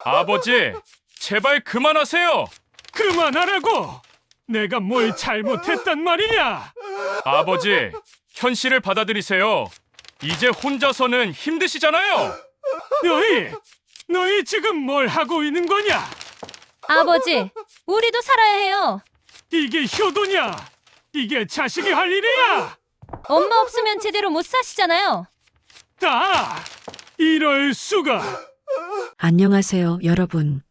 아버지, 제발 그만하세요. 그만하라고! 내가 뭘 잘못했단 말이냐? 아버지, 현실을 받아들이세요. 이제 혼자서는 힘드시잖아요. 너희 지금 뭘 하고 있는 거냐? 아버지, 우리도 살아야 해요. 이게 효도냐? 이게 자식이 할 일이야? 엄마 없으면 제대로 못 사시잖아요. 다 이럴 수가! 안녕하세요, 여러분.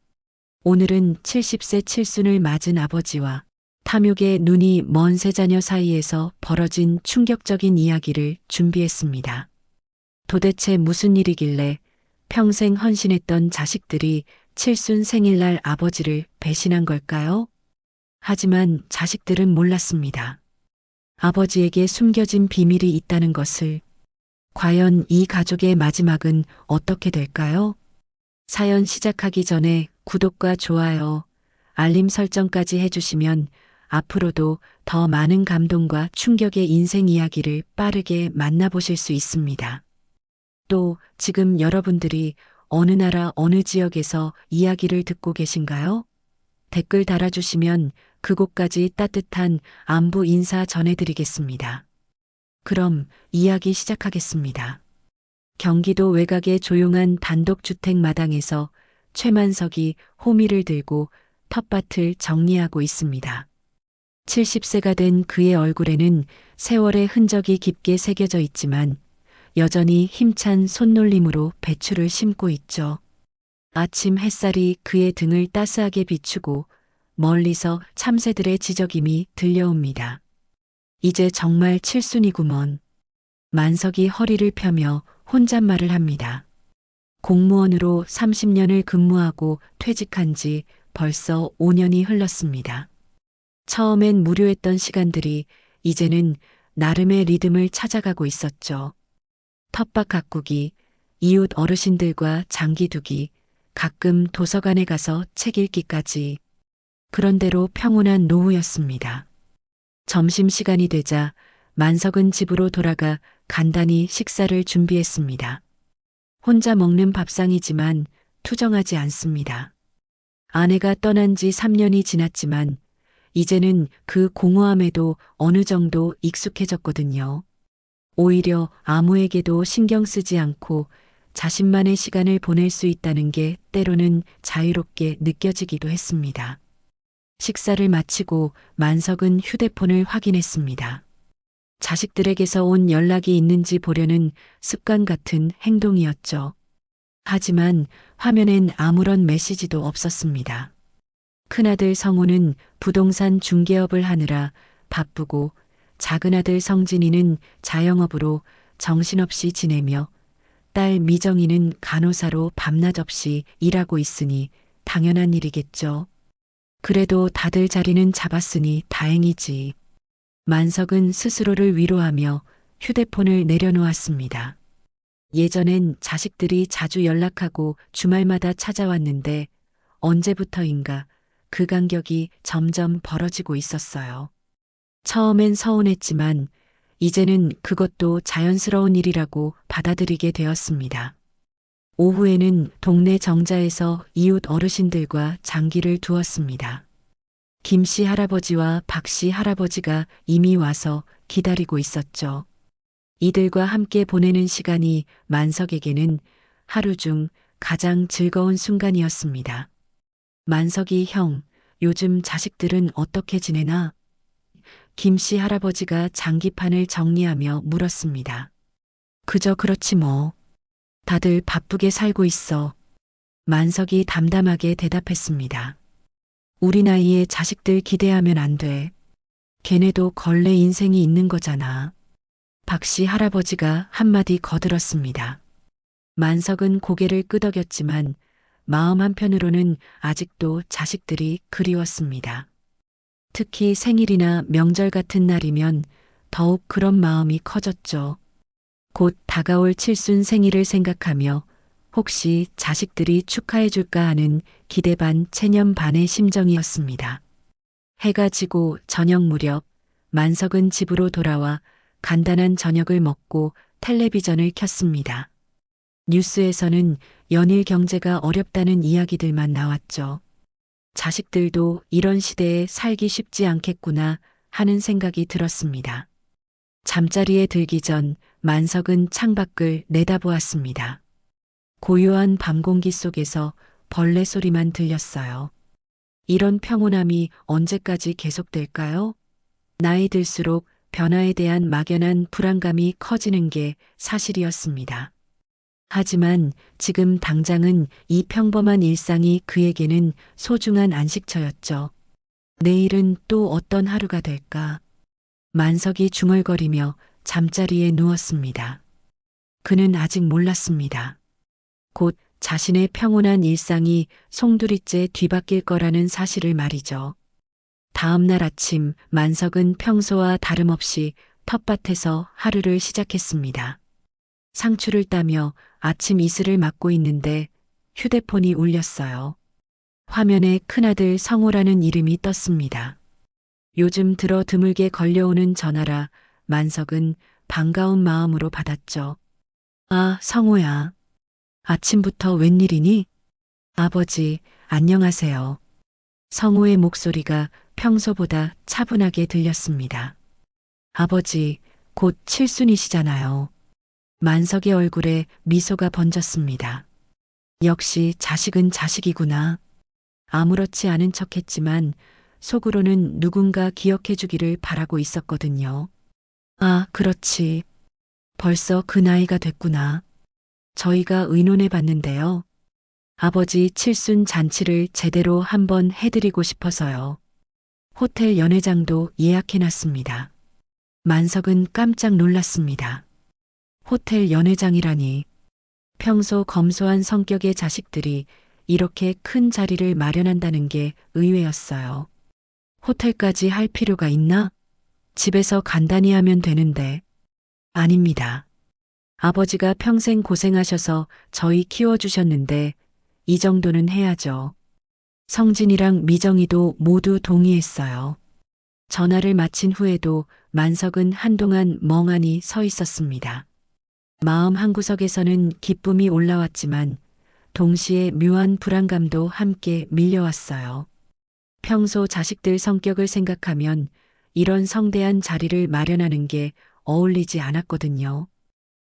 오늘은 70세 칠순을 맞은 아버지와 탐욕의 눈이 먼 세 자녀 사이에서 벌어진 충격적인 이야기를 준비했습니다. 도대체 무슨 일이길래 평생 헌신했던 자식들이 칠순 생일날 아버지를 배신한 걸까요? 하지만 자식들은 몰랐습니다. 아버지에게 숨겨진 비밀이 있다는 것을. 과연 이 가족의 마지막은 어떻게 될까요? 사연 시작하기 전에 구독과 좋아요, 알림 설정까지 해주시면 앞으로도 더 많은 감동과 충격의 인생 이야기를 빠르게 만나보실 수 있습니다. 또 지금 여러분들이 어느 나라 어느 지역에서 이야기를 듣고 계신가요? 댓글 달아주시면 그곳까지 따뜻한 안부 인사 전해드리겠습니다. 그럼 이야기 시작하겠습니다. 경기도 외곽의 조용한 단독주택 마당에서 최만석이 호미를 들고 텃밭을 정리하고 있습니다. 70세가 된 그의 얼굴에는 세월의 흔적이 깊게 새겨져 있지만 여전히 힘찬 손놀림으로 배추를 심고 있죠. 아침 햇살이 그의 등을 따스하게 비추고 멀리서 참새들의 지저김이 들려옵니다. 이제 정말 칠순이구먼. 만석이 허리를 펴며 혼잣말을 합니다. 공무원으로 30년을 근무하고 퇴직한 지 벌써 5년이 흘렀습니다. 처음엔 무료했던 시간들이 이제는 나름의 리듬을 찾아가고 있었죠. 텃밭 가꾸기, 이웃 어르신들과 장기 두기, 가끔 도서관에 가서 책 읽기까지. 그런대로 평온한 노후였습니다. 점심시간이 되자 만석은 집으로 돌아가 간단히 식사를 준비했습니다. 혼자 먹는 밥상이지만 투정하지 않습니다. 아내가 떠난 지 3년이 지났지만 이제는 그 공허함에도 어느 정도 익숙해졌거든요. 오히려 아무에게도 신경 쓰지 않고 자신만의 시간을 보낼 수 있다는 게 때로는 자유롭게 느껴지기도 했습니다. 식사를 마치고 만석은 휴대폰을 확인했습니다. 자식들에게서 온 연락이 있는지 보려는 습관 같은 행동이었죠. 하지만 화면엔 아무런 메시지도 없었습니다. 큰아들 성우는 부동산 중개업을 하느라 바쁘고 작은아들 성진이는 자영업으로 정신없이 지내며 딸 미정이는 간호사로 밤낮 없이 일하고 있으니 당연한 일이겠죠. 그래도 다들 자리는 잡았으니 다행이지. 만석은 스스로를 위로하며 휴대폰을 내려놓았습니다. 예전엔 자식들이 자주 연락하고 주말마다 찾아왔는데 언제부터인가 그 간격이 점점 벌어지고 있었어요. 처음엔 서운했지만 이제는 그것도 자연스러운 일이라고 받아들이게 되었습니다. 오후에는 동네 정자에서 이웃 어르신들과 장기를 두었습니다. 김씨 할아버지와 박씨 할아버지가 이미 와서 기다리고 있었죠. 이들과 함께 보내는 시간이 만석에게는 하루 중 가장 즐거운 순간이었습니다. 만석이 형, 요즘 자식들은 어떻게 지내나? 김씨 할아버지가 장기판을 정리하며 물었습니다. 그저 그렇지 뭐. 다들 바쁘게 살고 있어. 만석이 담담하게 대답했습니다. 우리 나이에 자식들 기대하면 안 돼. 걔네도 걸레 인생이 있는 거잖아. 박씨 할아버지가 한마디 거들었습니다. 만석은 고개를 끄덕였지만 마음 한편으로는 아직도 자식들이 그리웠습니다. 특히 생일이나 명절 같은 날이면 더욱 그런 마음이 커졌죠. 곧 다가올 칠순 생일을 생각하며 혹시 자식들이 축하해줄까 하는 기대 반 체념 반의 심정이었습니다. 해가 지고 저녁 무렵 만석은 집으로 돌아와 간단한 저녁을 먹고 텔레비전을 켰습니다. 뉴스에서는 연일 경제가 어렵다는 이야기들만 나왔죠. 자식들도 이런 시대에 살기 쉽지 않겠구나 하는 생각이 들었습니다. 잠자리에 들기 전 만석은 창밖을 내다보았습니다. 고요한 밤 공기 속에서 벌레 소리만 들렸어요. 이런 평온함이 언제까지 계속될까요? 나이 들수록 변화에 대한 막연한 불안감이 커지는 게 사실이었습니다. 하지만 지금 당장은 이 평범한 일상이 그에게는 소중한 안식처였죠. 내일은 또 어떤 하루가 될까? 만석이 중얼거리며 잠자리에 누웠습니다. 그는 아직 몰랐습니다. 곧 자신의 평온한 일상이 송두리째 뒤바뀔 거라는 사실을 말이죠. 다음 날 아침 만석은 평소와 다름없이 텃밭에서 하루를 시작했습니다. 상추를 따며 아침 이슬을 맞고 있는데 휴대폰이 울렸어요. 화면에 큰아들 성호라는 이름이 떴습니다. 요즘 들어 드물게 걸려오는 전화라 만석은 반가운 마음으로 받았죠. 아, 성호야. 아침부터 웬일이니? 아버지, 안녕하세요. 성호의 목소리가 평소보다 차분하게 들렸습니다. 아버지, 곧 칠순이시잖아요. 만석의 얼굴에 미소가 번졌습니다. 역시 자식은 자식이구나. 아무렇지 않은 척했지만 속으로는 누군가 기억해주기를 바라고 있었거든요. 아, 그렇지. 벌써 그 나이가 됐구나. 저희가 의논해 봤는데요. 아버지 칠순 잔치를 제대로 한번 해드리고 싶어서요. 호텔 연회장도 예약해 놨습니다. 만석은 깜짝 놀랐습니다. 호텔 연회장이라니. 평소 검소한 성격의 자식들이 이렇게 큰 자리를 마련한다는 게 의외였어요. 호텔까지 할 필요가 있나? 집에서 간단히 하면 되는데. 아닙니다. 아버지가 평생 고생하셔서 저희 키워주셨는데 이 정도는 해야죠. 성진이랑 미정이도 모두 동의했어요. 전화를 마친 후에도 만석은 한동안 멍하니 서 있었습니다. 마음 한구석에서는 기쁨이 올라왔지만 동시에 묘한 불안감도 함께 밀려왔어요. 평소 자식들 성격을 생각하면 이런 성대한 자리를 마련하는 게 어울리지 않았거든요.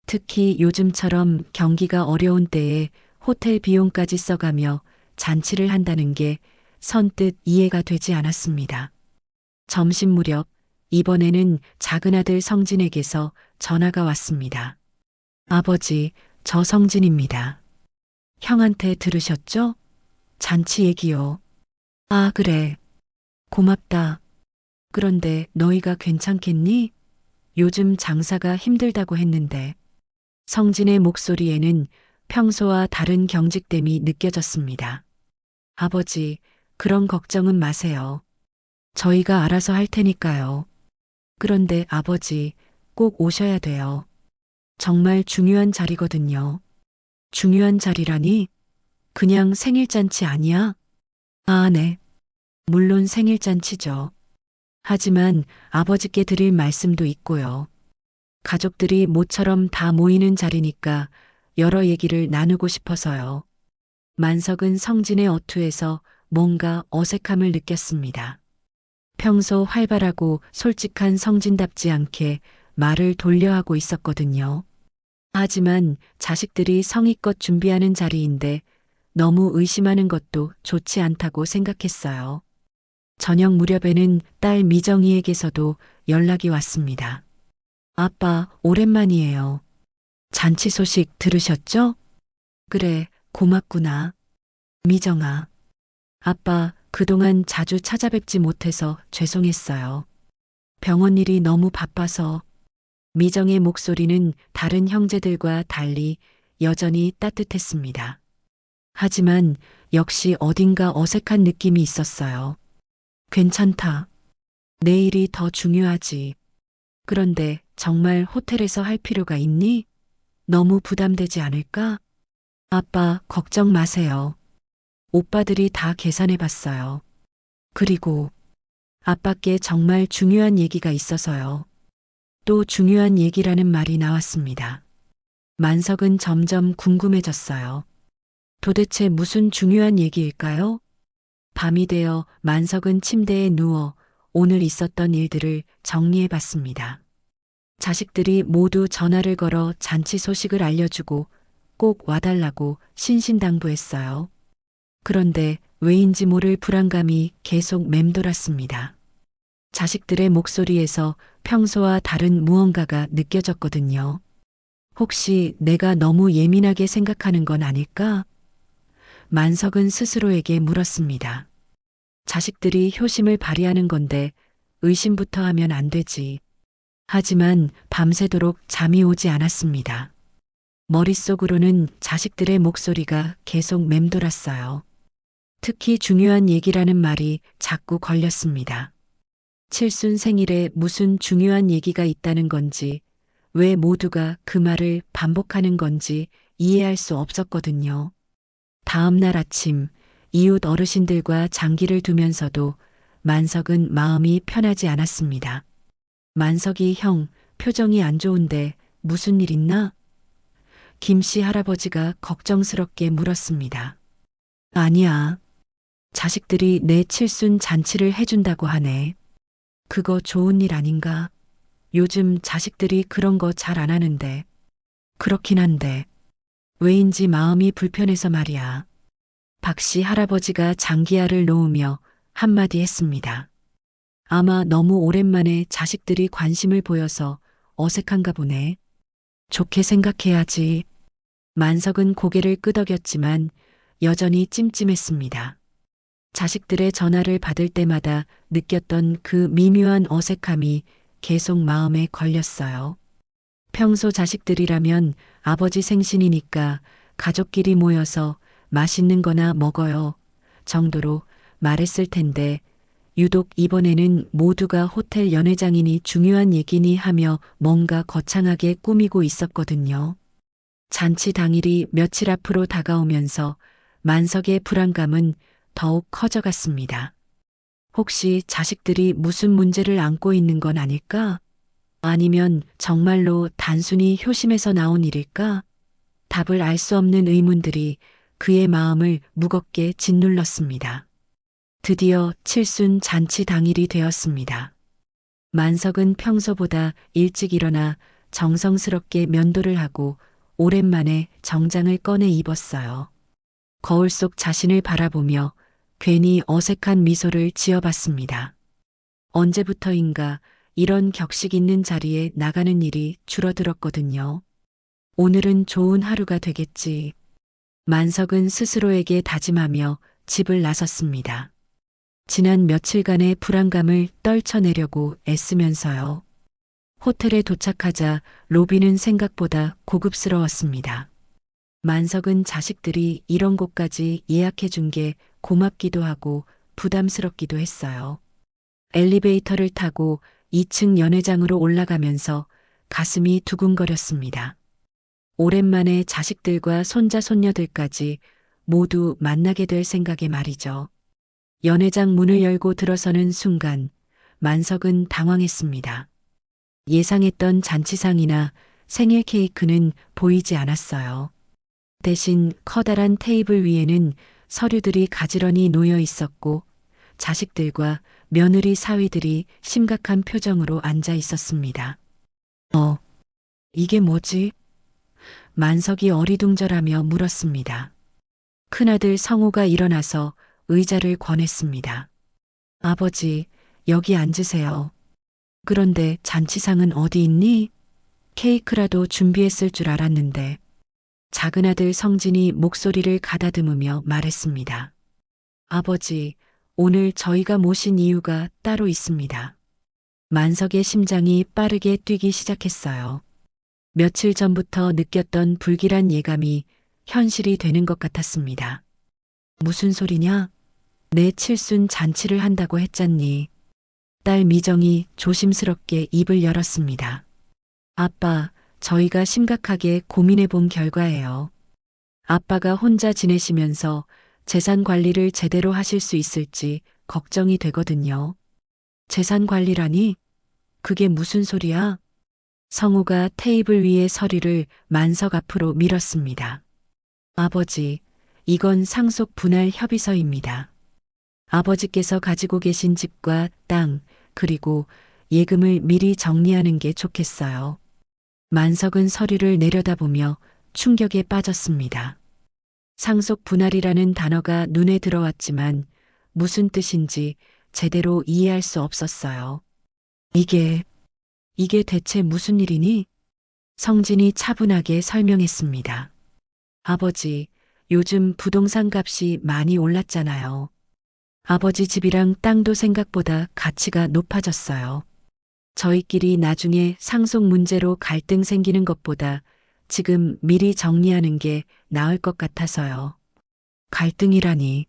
특히 요즘처럼 경기가 어려운 때에 호텔 비용까지 써가며 잔치를 한다는 게 선뜻 이해가 되지 않았습니다. 점심 무렵 이번에는 작은아들 성진에게서 전화가 왔습니다. 아버지, 저 성진입니다. 형한테 들으셨죠? 잔치 얘기요. 아, 그래. 고맙다. 그런데 너희가 괜찮겠니? 요즘 장사가 힘들다고 했는데. 성진의 목소리에는 평소와 다른 경직됨이 느껴졌습니다. 아버지, 그런 걱정은 마세요. 저희가 알아서 할 테니까요. 그런데 아버지, 꼭 오셔야 돼요. 정말 중요한 자리거든요. 중요한 자리라니? 그냥 생일잔치 아니야? 아, 네. 물론 생일잔치죠. 하지만 아버지께 드릴 말씀도 있고요. 가족들이 모처럼 다 모이는 자리니까 여러 얘기를 나누고 싶어서요. 만석은 성진의 어투에서 뭔가 어색함을 느꼈습니다. 평소 활발하고 솔직한 성진답지 않게 말을 돌려하고 있었거든요. 하지만 자식들이 성의껏 준비하는 자리인데 너무 의심하는 것도 좋지 않다고 생각했어요. 저녁 무렵에는 딸 미정이에게서도 연락이 왔습니다. 아빠, 오랜만이에요. 잔치 소식 들으셨죠? 그래, 고맙구나. 미정아. 아빠, 그동안 자주 찾아뵙지 못해서 죄송했어요. 병원 일이 너무 바빠서. 미정의 목소리는 다른 형제들과 달리 여전히 따뜻했습니다. 하지만 역시 어딘가 어색한 느낌이 있었어요. 괜찮다. 내일이 더 중요하지. 그런데 정말 호텔에서 할 필요가 있니? 너무 부담되지 않을까? 아빠, 걱정 마세요. 오빠들이 다 계산해 봤어요. 그리고 아빠께 정말 중요한 얘기가 있어서요. 또 중요한 얘기라는 말이 나왔습니다. 만석은 점점 궁금해졌어요. 도대체 무슨 중요한 얘기일까요? 밤이 되어 만석은 침대에 누워 오늘 있었던 일들을 정리해 봤습니다. 자식들이 모두 전화를 걸어 잔치 소식을 알려주고 꼭 와달라고 신신당부했어요. 그런데 왜인지 모를 불안감이 계속 맴돌았습니다. 자식들의 목소리에서 평소와 다른 무언가가 느껴졌거든요. 혹시 내가 너무 예민하게 생각하는 건 아닐까? 만석은 스스로에게 물었습니다. 자식들이 효심을 발휘하는 건데 의심부터 하면 안 되지. 하지만 밤새도록 잠이 오지 않았습니다. 머릿속으로는 자식들의 목소리가 계속 맴돌았어요. 특히 중요한 얘기라는 말이 자꾸 걸렸습니다. 칠순 생일에 무슨 중요한 얘기가 있다는 건지, 왜 모두가 그 말을 반복하는 건지 이해할 수 없었거든요. 다음 날 아침, 이웃 어르신들과 장기를 두면서도 만석은 마음이 편하지 않았습니다. 만석이 형, 표정이 안 좋은데 무슨 일 있나? 김씨 할아버지가 걱정스럽게 물었습니다. 아니야. 자식들이 내 칠순 잔치를 해준다고 하네. 그거 좋은 일 아닌가? 요즘 자식들이 그런 거 잘 안 하는데. 그렇긴 한데. 왜인지 마음이 불편해서 말이야. 박씨 할아버지가 장기야를 놓으며 한마디 했습니다. 아마 너무 오랜만에 자식들이 관심을 보여서 어색한가 보네. 좋게 생각해야지. 만석은 고개를 끄덕였지만 여전히 찜찜했습니다. 자식들의 전화를 받을 때마다 느꼈던 그 미묘한 어색함이 계속 마음에 걸렸어요. 평소 자식들이라면 아버지 생신이니까 가족끼리 모여서 맛있는 거나 먹어요 정도로 말했을 텐데 유독 이번에는 모두가 호텔 연회장이니 중요한 얘기니 하며 뭔가 거창하게 꾸미고 있었거든요. 잔치 당일이 며칠 앞으로 다가오면서 만석의 불안감은 더욱 커져갔습니다. 혹시 자식들이 무슨 문제를 안고 있는 건 아닐까? 아니면 정말로 단순히 효심에서 나온 일일까? 답을 알 수 없는 의문들이 그의 마음을 무겁게 짓눌렀습니다. 드디어 칠순 잔치 당일이 되었습니다. 만석은 평소보다 일찍 일어나 정성스럽게 면도를 하고 오랜만에 정장을 꺼내 입었어요. 거울 속 자신을 바라보며 괜히 어색한 미소를 지어봤습니다. 언제부터인가 이런 격식 있는 자리에 나가는 일이 줄어들었거든요. 오늘은 좋은 하루가 되겠지. 만석은 스스로에게 다짐하며 집을 나섰습니다. 지난 며칠간의 불안감을 떨쳐내려고 애쓰면서요. 호텔에 도착하자 로비는 생각보다 고급스러웠습니다. 만석은 자식들이 이런 곳까지 예약해 준 게 고맙기도 하고 부담스럽기도 했어요. 엘리베이터를 타고 2층 연회장으로 올라가면서 가슴이 두근거렸습니다. 오랜만에 자식들과 손자 손녀들까지 모두 만나게 될 생각에 말이죠. 연회장 문을 열고 들어서는 순간 만석은 당황했습니다. 예상했던 잔치상이나 생일 케이크는 보이지 않았어요. 대신 커다란 테이블 위에는 서류들이 가지런히 놓여 있었고 자식들과 며느리 사위들이 심각한 표정으로 앉아 있었습니다. 이게 뭐지? 만석이 어리둥절하며 물었습니다. 큰아들 성우가 일어나서 의자를 권했습니다. 아버지, 여기 앉으세요. 그런데 잔치상은 어디 있니? 케이크라도 준비했을 줄 알았는데. 작은 아들 성진이 목소리를 가다듬으며 말했습니다. 아버지, 오늘 저희가 모신 이유가 따로 있습니다. 만석의 심장이 빠르게 뛰기 시작했어요. 며칠 전부터 느꼈던 불길한 예감이 현실이 되는 것 같았습니다. 무슨 소리냐? 내 칠순 잔치를 한다고 했잖니. 딸 미정이 조심스럽게 입을 열었습니다. 아빠, 저희가 심각하게 고민해 본 결과예요. 아빠가 혼자 지내시면서 재산 관리를 제대로 하실 수 있을지 걱정이 되거든요. 재산 관리라니? 그게 무슨 소리야? 성우가 테이블 위에 서류를 만석 앞으로 밀었습니다. 아버지, 이건 상속 분할 협의서입니다. 아버지께서 가지고 계신 집과 땅, 그리고 예금을 미리 정리하는 게 좋겠어요. 만석은 서류를 내려다보며 충격에 빠졌습니다. 상속 분할이라는 단어가 눈에 들어왔지만 무슨 뜻인지 제대로 이해할 수 없었어요. 이게 대체 무슨 일이니? 성진이 차분하게 설명했습니다. 아버지, 요즘 부동산 값이 많이 올랐잖아요. 아버지 집이랑 땅도 생각보다 가치가 높아졌어요. 저희끼리 나중에 상속 문제로 갈등 생기는 것보다 지금 미리 정리하는 게 나을 것 같아서요. 갈등이라니.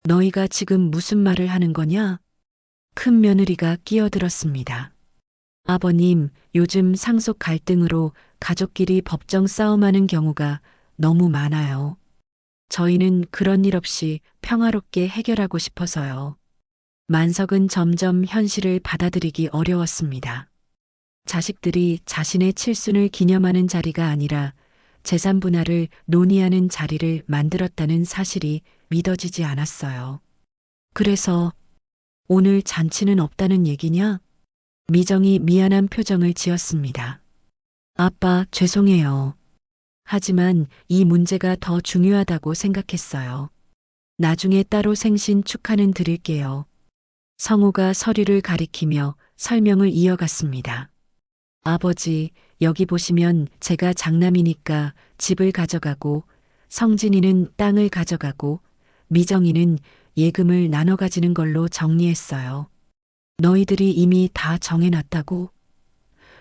너희가 지금 무슨 말을 하는 거냐? 큰 며느리가 끼어들었습니다. 아버님, 요즘 상속 갈등으로 가족끼리 법정 싸움하는 경우가 너무 많아요. 저희는 그런 일 없이 평화롭게 해결하고 싶어서요. 만석은 점점 현실을 받아들이기 어려웠습니다. 자식들이 자신의 칠순을 기념하는 자리가 아니라 재산 분할을 논의하는 자리를 만들었다는 사실이 믿어지지 않았어요. 그래서 오늘 잔치는 없다는 얘기냐? 미정이 미안한 표정을 지었습니다. 아빠, 죄송해요. 하지만 이 문제가 더 중요하다고 생각했어요. 나중에 따로 생신 축하는 드릴게요. 성우가 서류를 가리키며 설명을 이어갔습니다. 아버지, 여기 보시면 제가 장남이니까 집을 가져가고 성진이는 땅을 가져가고 미정이는 예금을 나눠 가지는 걸로 정리했어요. 너희들이 이미 다 정해놨다고?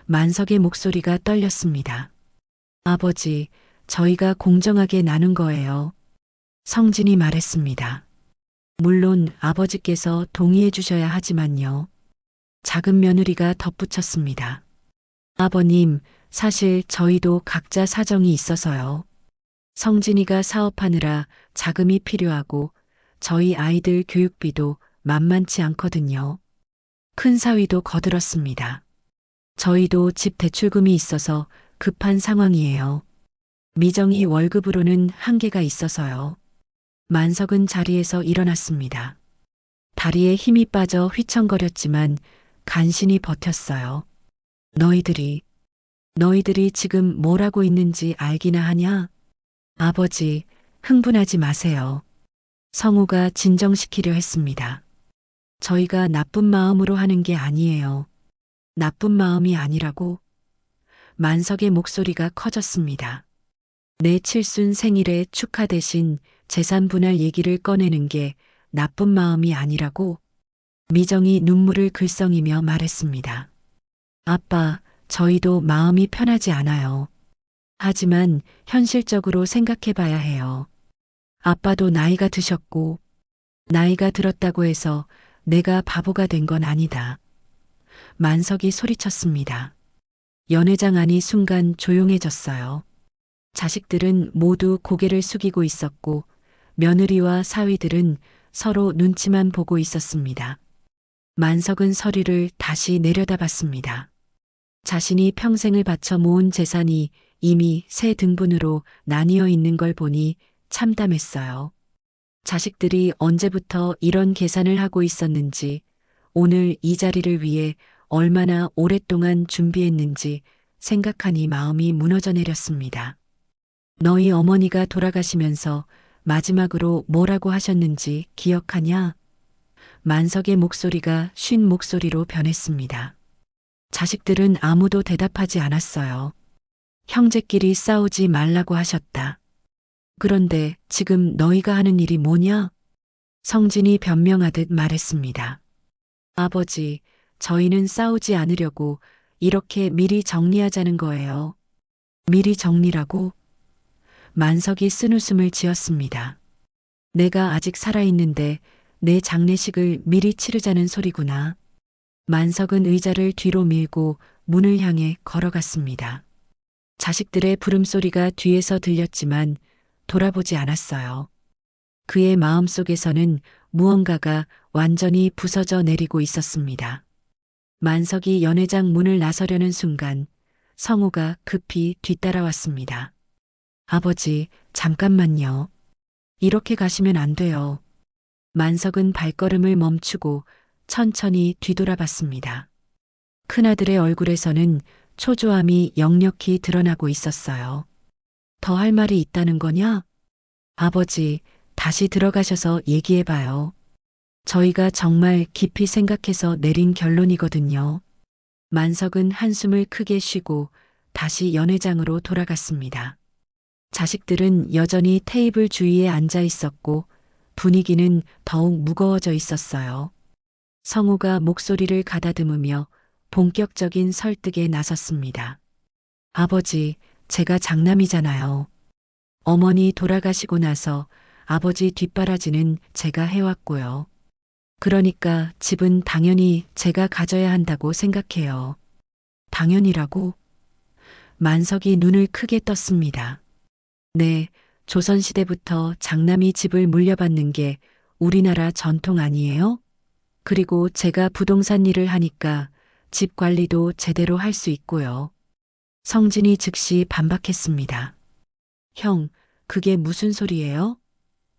만석의 목소리가 떨렸습니다. 아버지, 저희가 공정하게 나눈 거예요. 성진이 말했습니다. 물론 아버지께서 동의해 주셔야 하지만요. 작은 며느리가 덧붙였습니다. 아버님, 사실 저희도 각자 사정이 있어서요. 성진이가 사업하느라 자금이 필요하고 저희 아이들 교육비도 만만치 않거든요. 큰 사위도 거들었습니다. 저희도 집 대출금이 있어서 급한 상황이에요. 미정이 월급으로는 한계가 있어서요. 만석은 자리에서 일어났습니다. 다리에 힘이 빠져 휘청거렸지만 간신히 버텼어요. 너희들이 지금 뭘 하고 있는지 알기나 하냐? 아버지, 흥분하지 마세요. 성우가 진정시키려 했습니다. 저희가 나쁜 마음으로 하는 게 아니에요. 나쁜 마음이 아니라고? 만석의 목소리가 커졌습니다. 내 칠순 생일에 축하 대신 재산 분할 얘기를 꺼내는 게 나쁜 마음이 아니라고? 미정이 눈물을 글썽이며 말했습니다. 아빠, 저희도 마음이 편하지 않아요. 하지만 현실적으로 생각해 봐야 해요. 아빠도 나이가 드셨고, 나이가 들었다고 해서 내가 바보가 된 건 아니다. 만석이 소리쳤습니다. 연회장 안이 순간 조용해졌어요. 자식들은 모두 고개를 숙이고 있었고 며느리와 사위들은 서로 눈치만 보고 있었습니다. 만석은 서류를 다시 내려다봤습니다. 자신이 평생을 바쳐 모은 재산이 이미 세 등분으로 나뉘어 있는 걸 보니 참담했어요. 자식들이 언제부터 이런 계산을 하고 있었는지, 오늘 이 자리를 위해 얼마나 오랫동안 준비했는지 생각하니 마음이 무너져 내렸습니다. 너희 어머니가 돌아가시면서 마지막으로 뭐라고 하셨는지 기억하냐? 만석의 목소리가 쉰 목소리로 변했습니다. 자식들은 아무도 대답하지 않았어요. 형제끼리 싸우지 말라고 하셨다. 그런데 지금 너희가 하는 일이 뭐냐? 성진이 변명하듯 말했습니다. 아버지, 저희는 싸우지 않으려고 이렇게 미리 정리하자는 거예요. 미리 정리라고? 만석이 쓴웃음을 지었습니다. 내가 아직 살아있는데 내 장례식을 미리 치르자는 소리구나. 만석은 의자를 뒤로 밀고 문을 향해 걸어갔습니다. 자식들의 부름소리가 뒤에서 들렸지만 돌아보지 않았어요. 그의 마음속에서는 무언가가 완전히 부서져 내리고 있었습니다. 만석이 연회장 문을 나서려는 순간 성우가 급히 뒤따라왔습니다. 아버지, 잠깐만요. 이렇게 가시면 안 돼요. 만석은 발걸음을 멈추고 천천히 뒤돌아봤습니다. 큰아들의 얼굴에서는 초조함이 역력히 드러나고 있었어요. 더 할 말이 있다는 거냐? 아버지, 다시 들어가셔서 얘기해봐요. 저희가 정말 깊이 생각해서 내린 결론이거든요. 만석은 한숨을 크게 쉬고 다시 연회장으로 돌아갔습니다. 자식들은 여전히 테이블 주위에 앉아 있었고 분위기는 더욱 무거워져 있었어요. 성우가 목소리를 가다듬으며 본격적인 설득에 나섰습니다. 아버지, 제가 장남이잖아요. 어머니 돌아가시고 나서 아버지 뒷바라지는 제가 해왔고요. 그러니까 집은 당연히 제가 가져야 한다고 생각해요. 당연이라고? 만석이 눈을 크게 떴습니다. 네, 조선시대부터 장남이 집을 물려받는 게 우리나라 전통 아니에요? 그리고 제가 부동산 일을 하니까 집 관리도 제대로 할 수 있고요. 성진이 즉시 반박했습니다. 형, 그게 무슨 소리예요?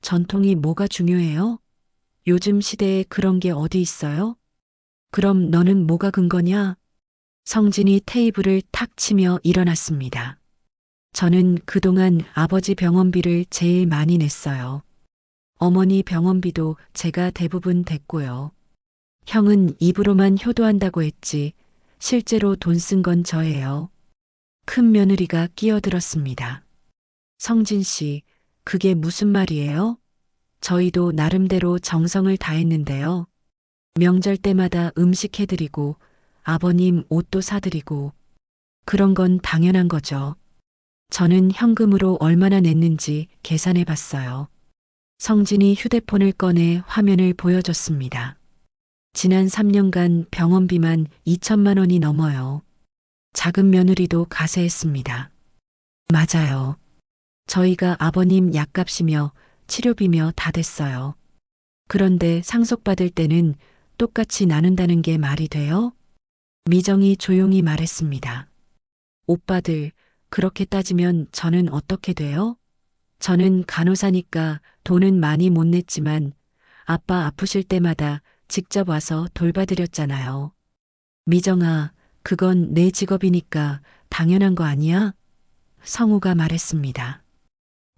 전통이 뭐가 중요해요? 요즘 시대에 그런 게 어디 있어요? 그럼 너는 뭐가 근거냐? 성진이 테이블을 탁 치며 일어났습니다. 저는 그동안 아버지 병원비를 제일 많이 냈어요. 어머니 병원비도 제가 대부분 댔고요. 형은 입으로만 효도한다고 했지 실제로 돈 쓴 건 저예요. 큰 며느리가 끼어들었습니다. 성진 씨, 그게 무슨 말이에요? 저희도 나름대로 정성을 다했는데요. 명절 때마다 음식 해드리고 아버님 옷도 사드리고 그런 건 당연한 거죠. 저는 현금으로 얼마나 냈는지 계산해 봤어요. 성진이 휴대폰을 꺼내 화면을 보여줬습니다. 지난 3년간 병원비만 2천만 원이 넘어요. 작은 며느리도 가세했습니다. 맞아요. 저희가 아버님 약값이며 치료비며 다 됐어요. 그런데 상속받을 때는 똑같이 나눈다는 게 말이 돼요? 미정이 조용히 말했습니다. 오빠들, 그렇게 따지면 저는 어떻게 돼요? 저는 간호사니까 돈은 많이 못 냈지만 아빠 아프실 때마다 직접 와서 돌봐드렸잖아요. 미정아, 그건 내 직업이니까 당연한 거 아니야? 성우가 말했습니다.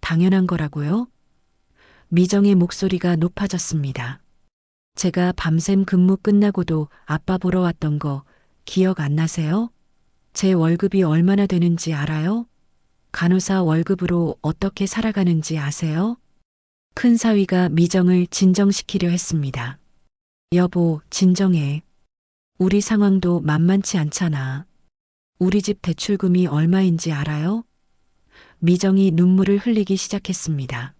당연한 거라고요? 미정의 목소리가 높아졌습니다. 제가 밤샘 근무 끝나고도 아빠 보러 왔던 거 기억 안 나세요? 제 월급이 얼마나 되는지 알아요? 간호사 월급으로 어떻게 살아가는지 아세요? 큰 사위가 미정을 진정시키려 했습니다. 여보, 진정해. 우리 상황도 만만치 않잖아. 우리 집 대출금이 얼마인지 알아요? 미정이 눈물을 흘리기 시작했습니다.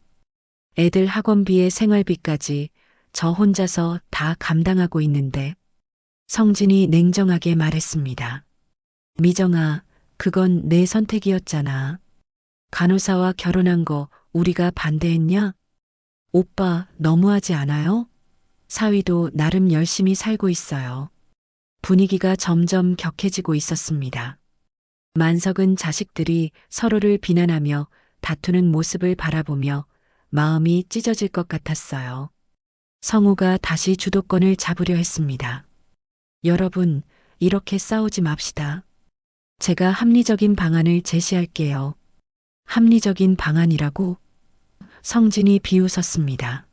애들 학원비에 생활비까지 저 혼자서 다 감당하고 있는데 성진이 냉정하게 말했습니다. 미정아, 그건 내 선택이었잖아. 간호사와 결혼한 거 우리가 반대했냐? 오빠, 너무하지 않아요? 사위도 나름 열심히 살고 있어요. 분위기가 점점 격해지고 있었습니다. 만석은 자식들이 서로를 비난하며 다투는 모습을 바라보며 마음이 찢어질 것 같았어요. 성우가 다시 주도권을 잡으려 했습니다. 여러분, 이렇게 싸우지 맙시다. 제가 합리적인 방안을 제시할게요. 합리적인 방안이라고? 성진이 비웃었습니다.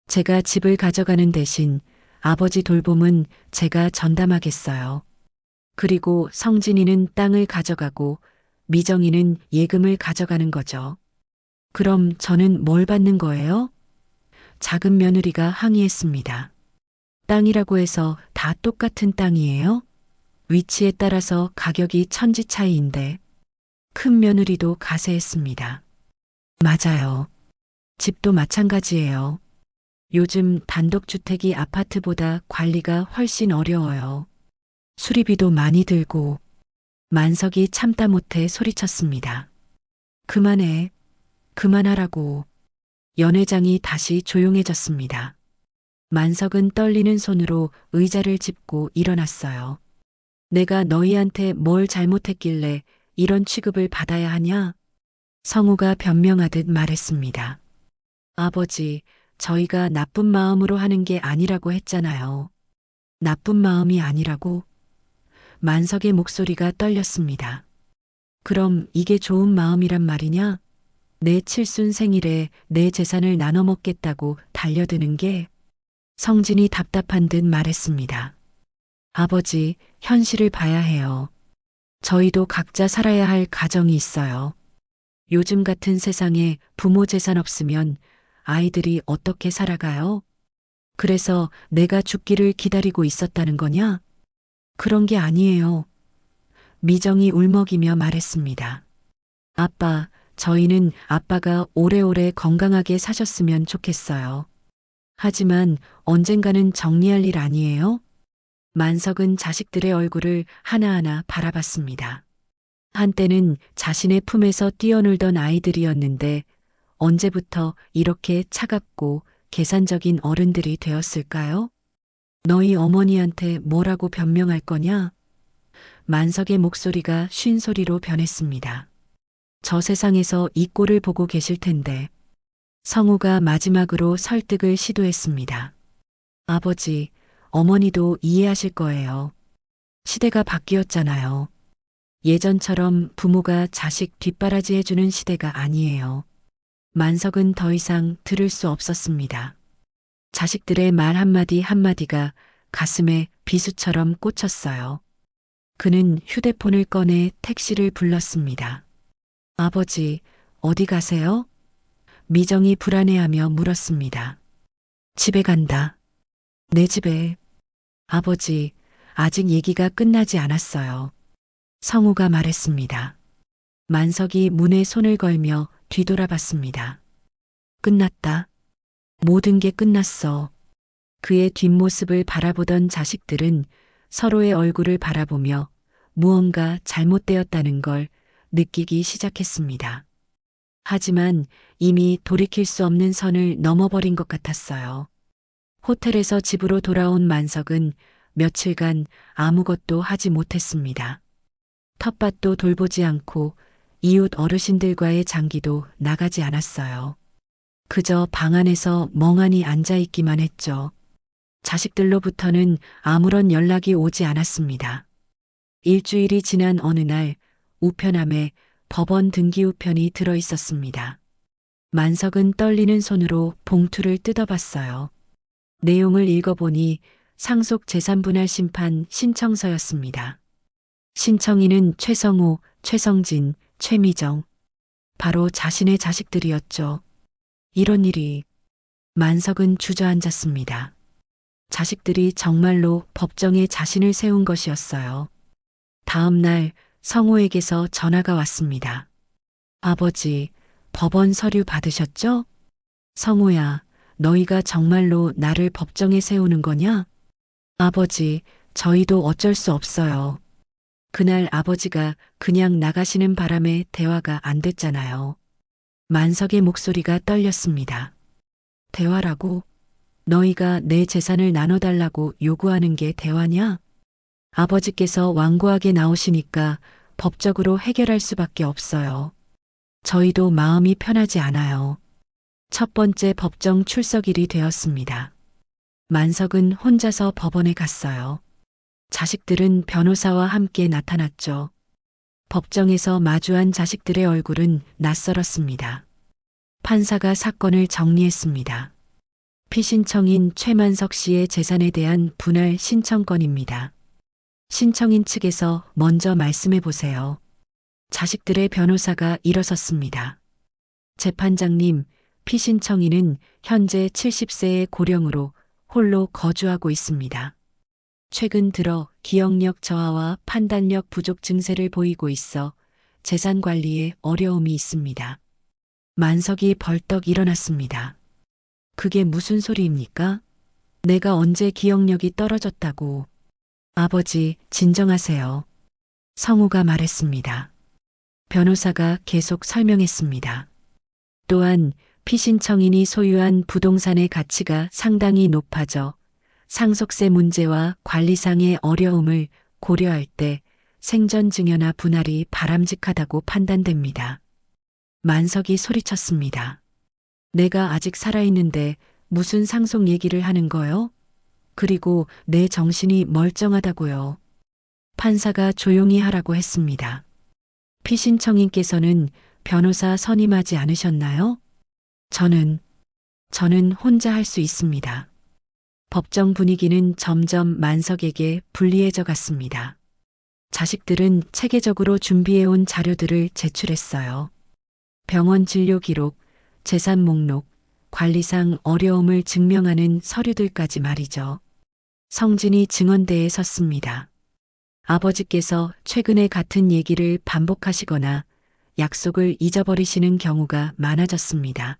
제가 집을 가져가는 대신 아버지 돌봄은 제가 전담하겠어요. 그리고 성진이는 땅을 가져가고 미정이는 예금을 가져가는 거죠. 그럼 저는 뭘 받는 거예요? 작은 며느리가 항의했습니다. 땅이라고 해서 다 똑같은 땅이에요? 위치에 따라서 가격이 천지 차이인데. 큰 며느리도 가세했습니다. 맞아요. 집도 마찬가지예요. 요즘 단독주택이 아파트보다 관리가 훨씬 어려워요. 수리비도 많이 들고. 만석이 참다 못해 소리쳤습니다. 그만해. 그만하라고. 연회장이 다시 조용해졌습니다. 만석은 떨리는 손으로 의자를 짚고 일어났어요. 내가 너희한테 뭘 잘못했길래 이런 취급을 받아야 하냐? 성우가 변명하듯 말했습니다. 아버지, 저희가 나쁜 마음으로 하는 게 아니라고 했잖아요. 나쁜 마음이 아니라고? 만석의 목소리가 떨렸습니다. 그럼 이게 좋은 마음이란 말이냐? 내 칠순 생일에 내 재산을 나눠 먹겠다고 달려드는 게? 성진이 답답한 듯 말했습니다. 아버지, 현실을 봐야 해요. 저희도 각자 살아야 할 가정이 있어요. 요즘 같은 세상에 부모 재산 없으면 아이들이 어떻게 살아가요? 그래서 내가 죽기를 기다리고 있었다는 거냐? 그런 게 아니에요. 미정이 울먹이며 말했습니다. 아빠, 저희는 아빠가 오래오래 건강하게 사셨으면 좋겠어요. 하지만 언젠가는 정리할 일 아니에요? 만석은 자식들의 얼굴을 하나하나 바라봤습니다. 한때는 자신의 품에서 뛰어놀던 아이들이었는데 언제부터 이렇게 차갑고 계산적인 어른들이 되었을까요? 너희 어머니한테 뭐라고 변명할 거냐? 만석의 목소리가 쉰 소리로 변했습니다. 저 세상에서 이 꼴을 보고 계실 텐데. 성우가 마지막으로 설득을 시도했습니다. 아버지, 어머니도 이해하실 거예요. 시대가 바뀌었잖아요. 예전처럼 부모가 자식 뒷바라지 해주는 시대가 아니에요. 만석은 더 이상 들을 수 없었습니다. 자식들의 말 한마디 한마디가 가슴에 비수처럼 꽂혔어요. 그는 휴대폰을 꺼내 택시를 불렀습니다. 아버지, 어디 가세요? 미정이 불안해하며 물었습니다. 집에 간다. 내 집에. 아버지, 아직 얘기가 끝나지 않았어요. 성우가 말했습니다. 만석이 문에 손을 걸며 뒤돌아봤습니다. 끝났다. 모든 게 끝났어. 그의 뒷모습을 바라보던 자식들은 서로의 얼굴을 바라보며 무언가 잘못되었다는 걸 느끼기 시작했습니다. 하지만 이미 돌이킬 수 없는 선을 넘어버린 것 같았어요. 호텔에서 집으로 돌아온 만석은 며칠간 아무것도 하지 못했습니다. 텃밭도 돌보지 않고 이웃 어르신들과의 장기도 나가지 않았어요. 그저 방 안에서 멍하니 앉아있기만 했죠. 자식들로부터는 아무런 연락이 오지 않았습니다. 일주일이 지난 어느 날 우편함에 법원 등기 우편이 들어 있었습니다. 만석은 떨리는 손으로 봉투를 뜯어봤어요. 내용을 읽어보니 상속 재산분할 심판 신청서였습니다. 신청인은 최성우, 최성진, 최미정. 바로 자신의 자식들이었죠. 이런 일이. 만석은 주저앉았습니다. 자식들이 정말로 법정에 자신을 세운 것이었어요. 다음 날 성우에게서 전화가 왔습니다. 아버지, 법원 서류 받으셨죠? 성우야, 너희가 정말로 나를 법정에 세우는 거냐? 아버지, 저희도 어쩔 수 없어요. 그날 아버지가 그냥 나가시는 바람에 대화가 안 됐잖아요. 만석의 목소리가 떨렸습니다. 대화라고? 너희가 내 재산을 나눠달라고 요구하는 게 대화냐? 아버지께서 완고하게 나오시니까 법적으로 해결할 수밖에 없어요. 저희도 마음이 편하지 않아요. 첫 번째 법정 출석일이 되었습니다. 만석은 혼자서 법원에 갔어요. 자식들은 변호사와 함께 나타났죠. 법정에서 마주한 자식들의 얼굴은 낯설었습니다. 판사가 사건을 정리했습니다. 피신청인 최만석 씨의 재산에 대한 분할 신청건입니다. 신청인 측에서 먼저 말씀해 보세요. 자식들의 변호사가 일어섰습니다. 재판장님, 피신청인은 현재 70세의 고령으로 홀로 거주하고 있습니다. 최근 들어 기억력 저하와 판단력 부족 증세를 보이고 있어 재산 관리에 어려움이 있습니다. 만석이 벌떡 일어났습니다. 그게 무슨 소리입니까? 내가 언제 기억력이 떨어졌다고. 아버지, 진정하세요. 성우가 말했습니다. 변호사가 계속 설명했습니다. 또한 피신청인이 소유한 부동산의 가치가 상당히 높아져 상속세 문제와 관리상의 어려움을 고려할 때 생전 증여나 분할이 바람직하다고 판단됩니다. 만석이 소리쳤습니다. 내가 아직 살아있는데 무슨 상속 얘기를 하는 거요? 그리고 내 정신이 멀쩡하다고요. 판사가 조용히 하라고 했습니다. 피신청인께서는 변호사 선임하지 않으셨나요? 저는 혼자 할 수 있습니다. 법정 분위기는 점점 만석에게 불리해져 갔습니다. 자식들은 체계적으로 준비해온 자료들을 제출했어요. 병원 진료 기록, 재산 목록, 관리상 어려움을 증명하는 서류들까지 말이죠. 성진이 증언대에 섰습니다. 아버지께서 최근에 같은 얘기를 반복하시거나 약속을 잊어버리시는 경우가 많아졌습니다.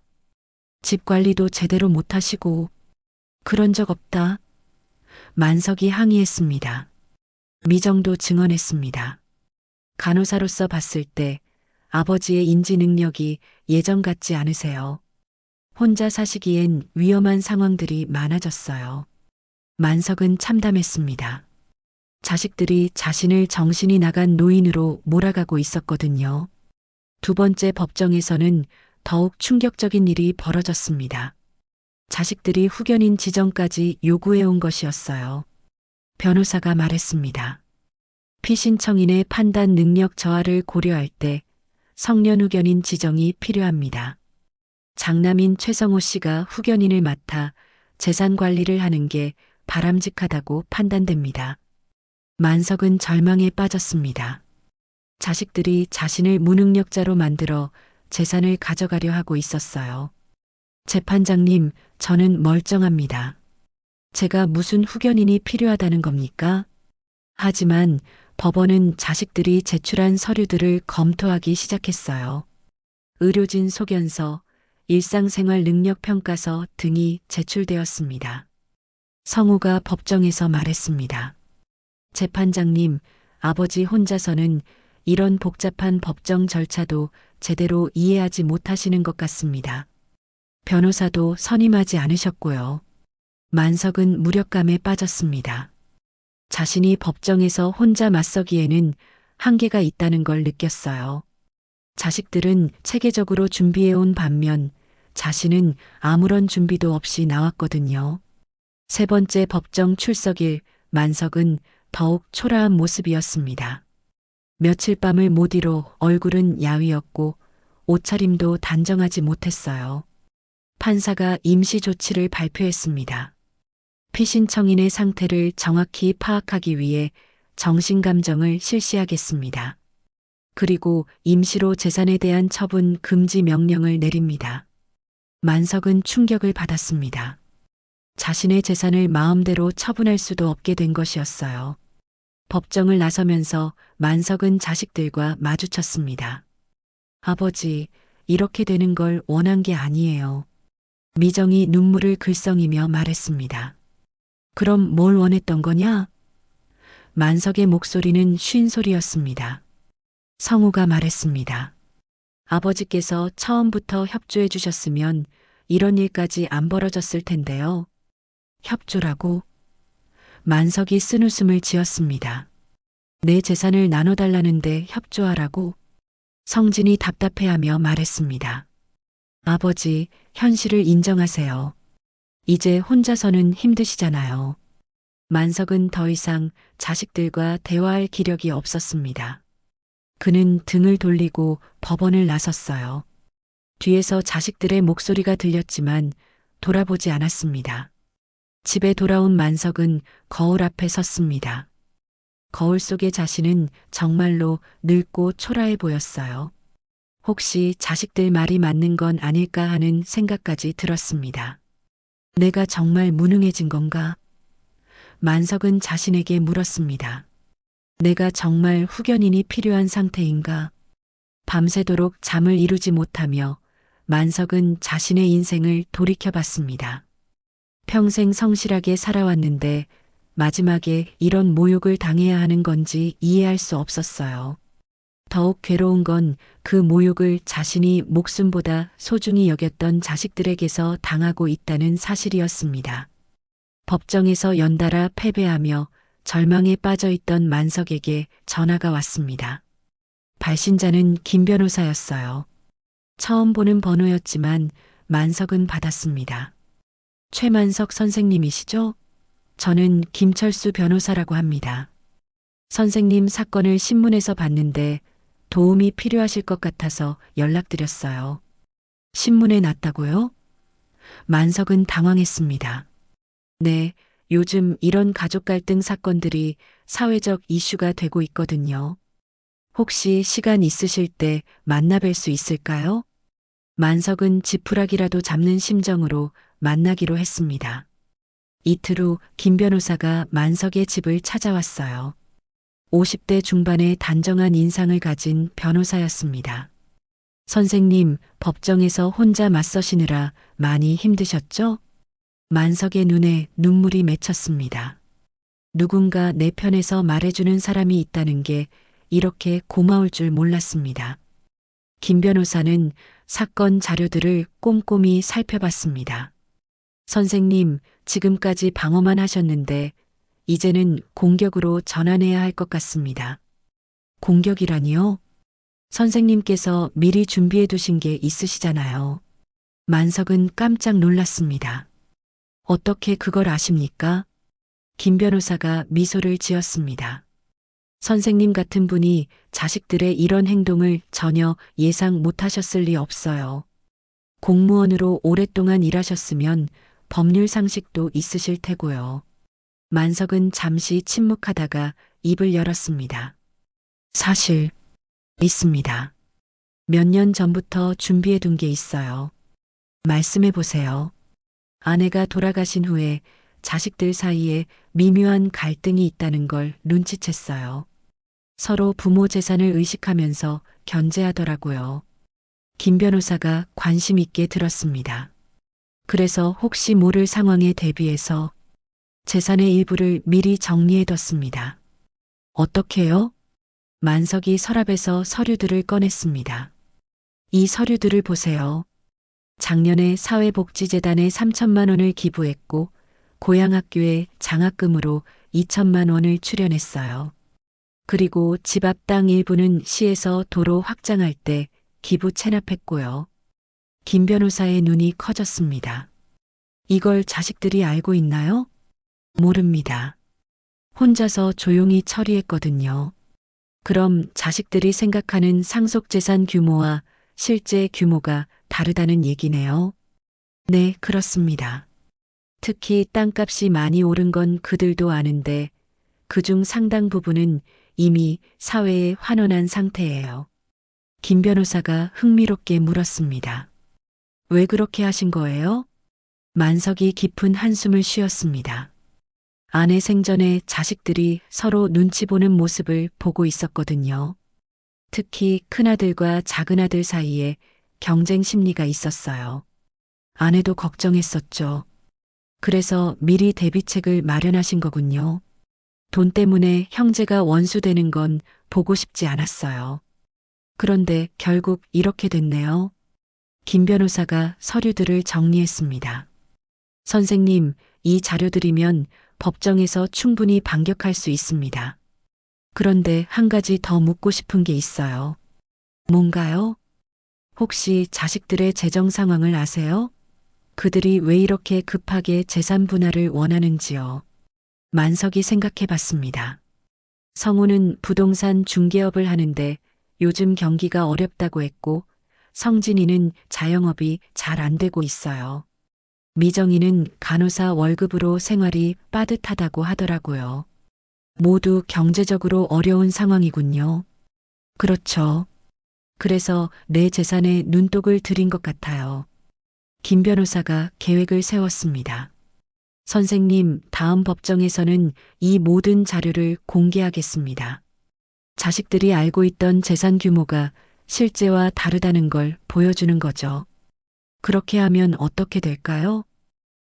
집 관리도 제대로 못하시고 그런 적 없다. 만석이 항의했습니다. 미정도 증언했습니다. 간호사로서 봤을 때 아버지의 인지 능력이 예전 같지 않으세요. 혼자 사시기엔 위험한 상황들이 많아졌어요. 만석은 참담했습니다. 자식들이 자신을 정신이 나간 노인으로 몰아가고 있었거든요. 두 번째 법정에서는 더욱 충격적인 일이 벌어졌습니다. 자식들이 후견인 지정까지 요구해온 것이었어요. 변호사가 말했습니다. 피신청인의 판단 능력 저하를 고려할 때 성년 후견인 지정이 필요합니다. 장남인 최성호 씨가 후견인을 맡아 재산 관리를 하는 게 바람직하다고 판단됩니다. 만석은 절망에 빠졌습니다. 자식들이 자신을 무능력자로 만들어 재산을 가져가려 하고 있었어요. 재판장님, 저는 멀쩡합니다. 제가 무슨 후견인이 필요하다는 겁니까? 하지만 법원은 자식들이 제출한 서류들을 검토하기 시작했어요. 의료진 소견서, 일상생활 능력 평가서 등이 제출되었습니다. 성우가 법정에서 말했습니다. 재판장님, 아버지 혼자서는 이런 복잡한 법정 절차도 제대로 이해하지 못하시는 것 같습니다. 변호사도 선임하지 않으셨고요. 만석은 무력감에 빠졌습니다. 자신이 법정에서 혼자 맞서기에는 한계가 있다는 걸 느꼈어요. 자식들은 체계적으로 준비해온 반면 자신은 아무런 준비도 없이 나왔거든요. 세 번째 법정 출석일, 만석은 더욱 초라한 모습이었습니다. 며칠 밤을 못 이뤄 얼굴은 야위었고 옷차림도 단정하지 못했어요. 판사가 임시 조치를 발표했습니다. 피신청인의 상태를 정확히 파악하기 위해 정신감정을 실시하겠습니다. 그리고 임시로 재산에 대한 처분 금지 명령을 내립니다. 만석은 충격을 받았습니다. 자신의 재산을 마음대로 처분할 수도 없게 된 것이었어요. 법정을 나서면서 만석은 자식들과 마주쳤습니다. 아버지, 이렇게 되는 걸 원한 게 아니에요. 미정이 눈물을 글썽이며 말했습니다. 그럼 뭘 원했던 거냐? 만석의 목소리는 쉰 소리였습니다. 성우가 말했습니다. 아버지께서 처음부터 협조해 주셨으면 이런 일까지 안 벌어졌을 텐데요. 협조라고? 만석이 쓴웃음을 지었습니다. 내 재산을 나눠달라는데 협조하라고? 성진이 답답해하며 말했습니다. 아버지, 현실을 인정하세요. 이제 혼자서는 힘드시잖아요. 만석은 더 이상 자식들과 대화할 기력이 없었습니다. 그는 등을 돌리고 법원을 나섰어요. 뒤에서 자식들의 목소리가 들렸지만 돌아보지 않았습니다. 집에 돌아온 만석은 거울 앞에 섰습니다. 거울 속의 자신은 정말로 늙고 초라해 보였어요. 혹시 자식들 말이 맞는 건 아닐까 하는 생각까지 들었습니다. 내가 정말 무능해진 건가? 만석은 자신에게 물었습니다. 내가 정말 후견인이 필요한 상태인가? 밤새도록 잠을 이루지 못하며 만석은 자신의 인생을 돌이켜봤습니다. 평생 성실하게 살아왔는데 마지막에 이런 모욕을 당해야 하는 건지 이해할 수 없었어요. 더욱 괴로운 건 그 모욕을 자신이 목숨보다 소중히 여겼던 자식들에게서 당하고 있다는 사실이었습니다. 법정에서 연달아 패배하며 절망에 빠져 있던 만석에게 전화가 왔습니다. 발신자는 김 변호사였어요. 처음 보는 번호였지만 만석은 받았습니다. 최만석 선생님이시죠? 저는 김철수 변호사라고 합니다. 선생님 사건을 신문에서 봤는데 도움이 필요하실 것 같아서 연락드렸어요. 신문에 났다고요? 만석은 당황했습니다. 네, 요즘 이런 가족 갈등 사건들이 사회적 이슈가 되고 있거든요. 혹시 시간 있으실 때 만나뵐 수 있을까요? 만석은 지푸라기라도 잡는 심정으로 만나기로 했습니다. 이틀 후 김 변호사가 만석의 집을 찾아왔어요. 50대 중반의 단정한 인상을 가진 변호사였습니다. 선생님, 법정에서 혼자 맞서시느라 많이 힘드셨죠? 만석의 눈에 눈물이 맺혔습니다. 누군가 내 편에서 말해주는 사람이 있다는 게 이렇게 고마울 줄 몰랐습니다. 김 변호사는 사건 자료들을 꼼꼼히 살펴봤습니다. 선생님, 지금까지 방어만 하셨는데 이제는 공격으로 전환해야 할 것 같습니다. 공격이라니요? 선생님께서 미리 준비해 두신 게 있으시잖아요. 만석은 깜짝 놀랐습니다. 어떻게 그걸 아십니까? 김 변호사가 미소를 지었습니다. 선생님 같은 분이 자식들의 이런 행동을 전혀 예상 못하셨을 리 없어요. 공무원으로 오랫동안 일하셨으면 법률 상식도 있으실 테고요. 만석은 잠시 침묵하다가 입을 열었습니다. 사실 있습니다. 몇 년 전부터 준비해 둔 게 있어요. 말씀해 보세요. 아내가 돌아가신 후에 자식들 사이에 미묘한 갈등이 있다는 걸 눈치챘어요. 서로 부모 재산을 의식하면서 견제하더라고요. 김 변호사가 관심 있게 들었습니다. 그래서 혹시 모를 상황에 대비해서 재산의 일부를 미리 정리해뒀습니다. 어떻게요? 만석이 서랍에서 서류들을 꺼냈습니다. 이 서류들을 보세요. 작년에 사회복지재단에 3천만 원을 기부했고 고향학교에 장학금으로 2천만 원을 출연했어요. 그리고 집 앞 땅 일부는 시에서 도로 확장할 때 기부 체납했고요. 김 변호사의 눈이 커졌습니다. 이걸 자식들이 알고 있나요? 모릅니다. 혼자서 조용히 처리했거든요. 그럼 자식들이 생각하는 상속재산 규모와 실제 규모가 다르다는 얘기네요. 네, 그렇습니다. 특히 땅값이 많이 오른 건 그들도 아는데 그중 상당 부분은 이미 사회에 환원한 상태예요. 김 변호사가 흥미롭게 물었습니다. 왜 그렇게 하신 거예요? 만석이 깊은 한숨을 쉬었습니다. 아내 생전에 자식들이 서로 눈치 보는 모습을 보고 있었거든요. 특히 큰아들과 작은아들 사이에 경쟁 심리가 있었어요. 아내도 걱정했었죠. 그래서 미리 대비책을 마련하신 거군요. 돈 때문에 형제가 원수되는 건 보고 싶지 않았어요. 그런데 결국 이렇게 됐네요. 김 변호사가 서류들을 정리했습니다. 선생님, 이 자료들이면 법정에서 충분히 반격할 수 있습니다. 그런데 한 가지 더 묻고 싶은 게 있어요. 뭔가요? 혹시 자식들의 재정 상황을 아세요? 그들이 왜 이렇게 급하게 재산 분할을 원하는지요? 만석이 생각해 봤습니다. 성우는 부동산 중개업을 하는데 요즘 경기가 어렵다고 했고 성진이는 자영업이 잘 안 되고 있어요. 미정이는 간호사 월급으로 생활이 빠듯하다고 하더라고요. 모두 경제적으로 어려운 상황이군요. 그렇죠. 그래서 내 재산에 눈독을 들인 것 같아요. 김 변호사가 계획을 세웠습니다. 선생님, 다음 법정에서는 이 모든 자료를 공개하겠습니다. 자식들이 알고 있던 재산 규모가 실제와 다르다는 걸 보여주는 거죠. 그렇게 하면 어떻게 될까요?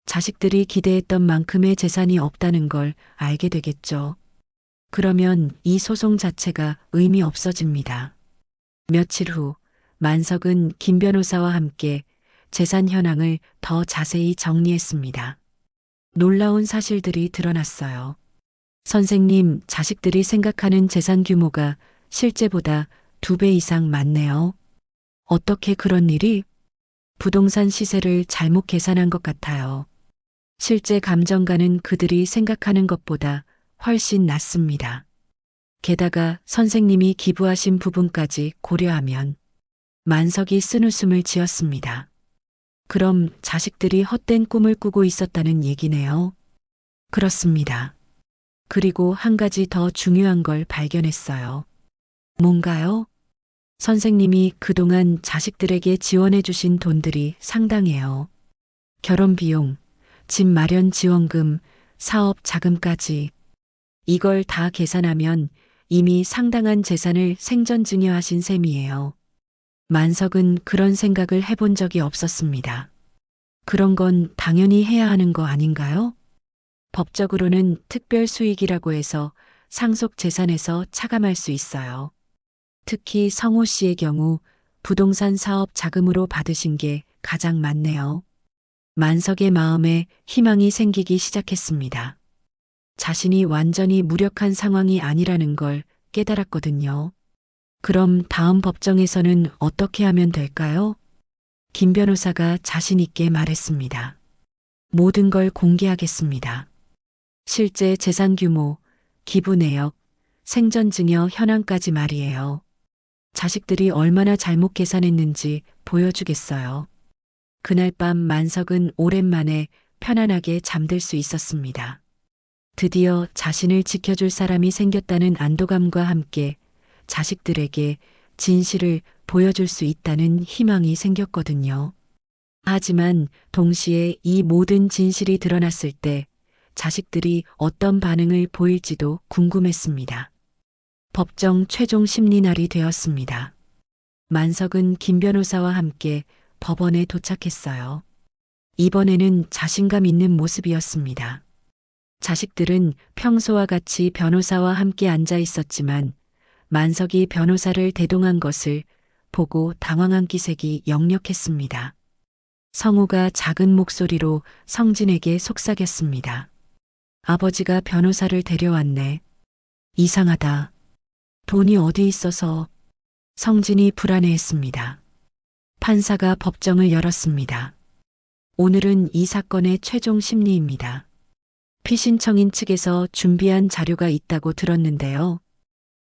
자식들이 기대했던 만큼의 재산이 없다는 걸 알게 되겠죠. 그러면 이 소송 자체가 의미 없어집니다. 며칠 후 만석은 김 변호사와 함께 재산 현황을 더 자세히 정리했습니다. 놀라운 사실들이 드러났어요. 선생님, 자식들이 생각하는 재산 규모가 실제보다 2배 이상 많네요. 어떻게 그런 일이? 부동산 시세를 잘못 계산한 것 같아요. 실제 감정가는 그들이 생각하는 것보다 훨씬 낮습니다. 게다가 선생님이 기부하신 부분까지 고려하면 만석이 쓴웃음을 지었습니다. 그럼 자식들이 헛된 꿈을 꾸고 있었다는 얘기네요. 그렇습니다. 그리고 한 가지 더 중요한 걸 발견했어요. 뭔가요? 선생님이 그동안 자식들에게 지원해 주신 돈들이 상당해요. 결혼 비용, 집 마련 지원금, 사업 자금까지. 이걸 다 계산하면 이미 상당한 재산을 생전증여하신 셈이에요. 만석은 그런 생각을 해본 적이 없었습니다. 그런 건 당연히 해야 하는 거 아닌가요? 법적으로는 특별 수익이라고 해서 상속 재산에서 차감할 수 있어요. 특히 성호 씨의 경우 부동산 사업 자금으로 받으신 게 가장 많네요. 만석의 마음에 희망이 생기기 시작했습니다. 자신이 완전히 무력한 상황이 아니라는 걸 깨달았거든요. 그럼 다음 법정에서는 어떻게 하면 될까요? 김 변호사가 자신 있게 말했습니다. 모든 걸 공개하겠습니다. 실제 재산 규모, 기부 내역, 생전 증여 현황까지 말이에요. 자식들이 얼마나 잘못 계산했는지 보여주겠어요. 그날 밤 만석은 오랜만에 편안하게 잠들 수 있었습니다. 드디어 자신을 지켜줄 사람이 생겼다는 안도감과 함께 자식들에게 진실을 보여줄 수 있다는 희망이 생겼거든요. 하지만 동시에 이 모든 진실이 드러났을 때 자식들이 어떤 반응을 보일지도 궁금했습니다. 법정 최종 심리날이 되었습니다. 만석은 김 변호사와 함께 법원에 도착했어요. 이번에는 자신감 있는 모습이었습니다. 자식들은 평소와 같이 변호사와 함께 앉아 있었지만 만석이 변호사를 대동한 것을 보고 당황한 기색이 역력했습니다. 성우가 작은 목소리로 성진에게 속삭였습니다. 아버지가 변호사를 데려왔네. 이상하다. 돈이 어디 있어서. 성진이 불안해했습니다. 판사가 법정을 열었습니다. 오늘은 이 사건의 최종 심리입니다. 피신청인 측에서 준비한 자료가 있다고 들었는데요.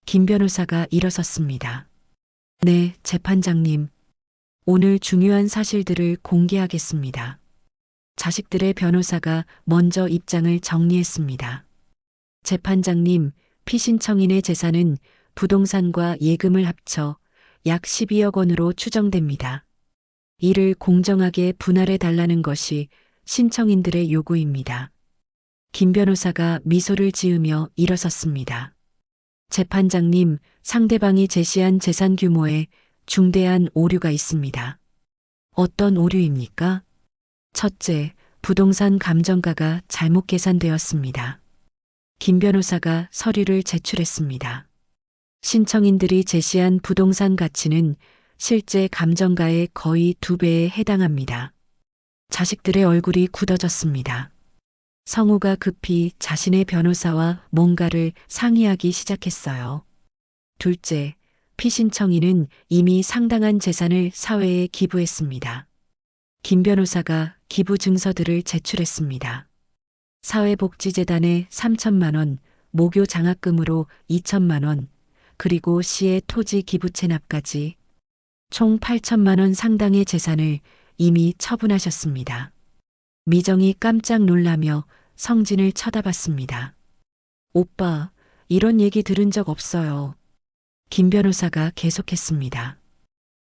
김 변호사가 일어섰습니다. 네, 재판장님. 오늘 중요한 사실들을 공개하겠습니다. 자식들의 변호사가 먼저 입장을 정리했습니다. 재판장님, 피신청인의 재산은 부동산과 예금을 합쳐 약 12억 원으로 추정됩니다. 이를 공정하게 분할해 달라는 것이 신청인들의 요구입니다. 김 변호사가 미소를 지으며 일어섰습니다. 재판장님, 상대방이 제시한 재산 규모에 중대한 오류가 있습니다. 어떤 오류입니까? 첫째, 부동산 감정가가 잘못 계산되었습니다. 김 변호사가 서류를 제출했습니다. 신청인들이 제시한 부동산 가치는 실제 감정가의 거의 2배에 해당합니다. 자식들의 얼굴이 굳어졌습니다. 성우가 급히 자신의 변호사와 뭔가를 상의하기 시작했어요. 둘째, 피신청인은 이미 상당한 재산을 사회에 기부했습니다. 김 변호사가 기부 증서들을 제출했습니다. 사회복지재단에 3천만 원, 모교 장학금으로 2천만 원, 그리고 시의 토지 기부 체납까지 총 8천만 원 상당의 재산을 이미 처분하셨습니다. 미정이 깜짝 놀라며 성진을 쳐다봤습니다. 오빠, 이런 얘기 들은 적 없어요. 김 변호사가 계속했습니다.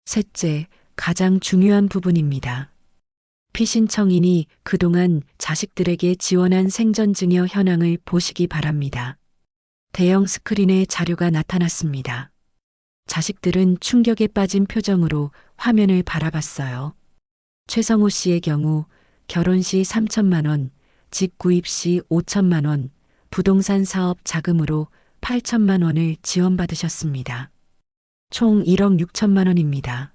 셋째, 가장 중요한 부분입니다. 피신청인이 그동안 자식들에게 지원한 생전증여 현황을 보시기 바랍니다. 대형 스크린에 자료가 나타났습니다. 자식들은 충격에 빠진 표정으로 화면을 바라봤어요. 최성호 씨의 경우 결혼 시 3천만 원, 집 구입 시 5천만 원, 부동산 사업 자금으로 8천만 원을 지원받으셨습니다. 총 1억 6천만 원입니다.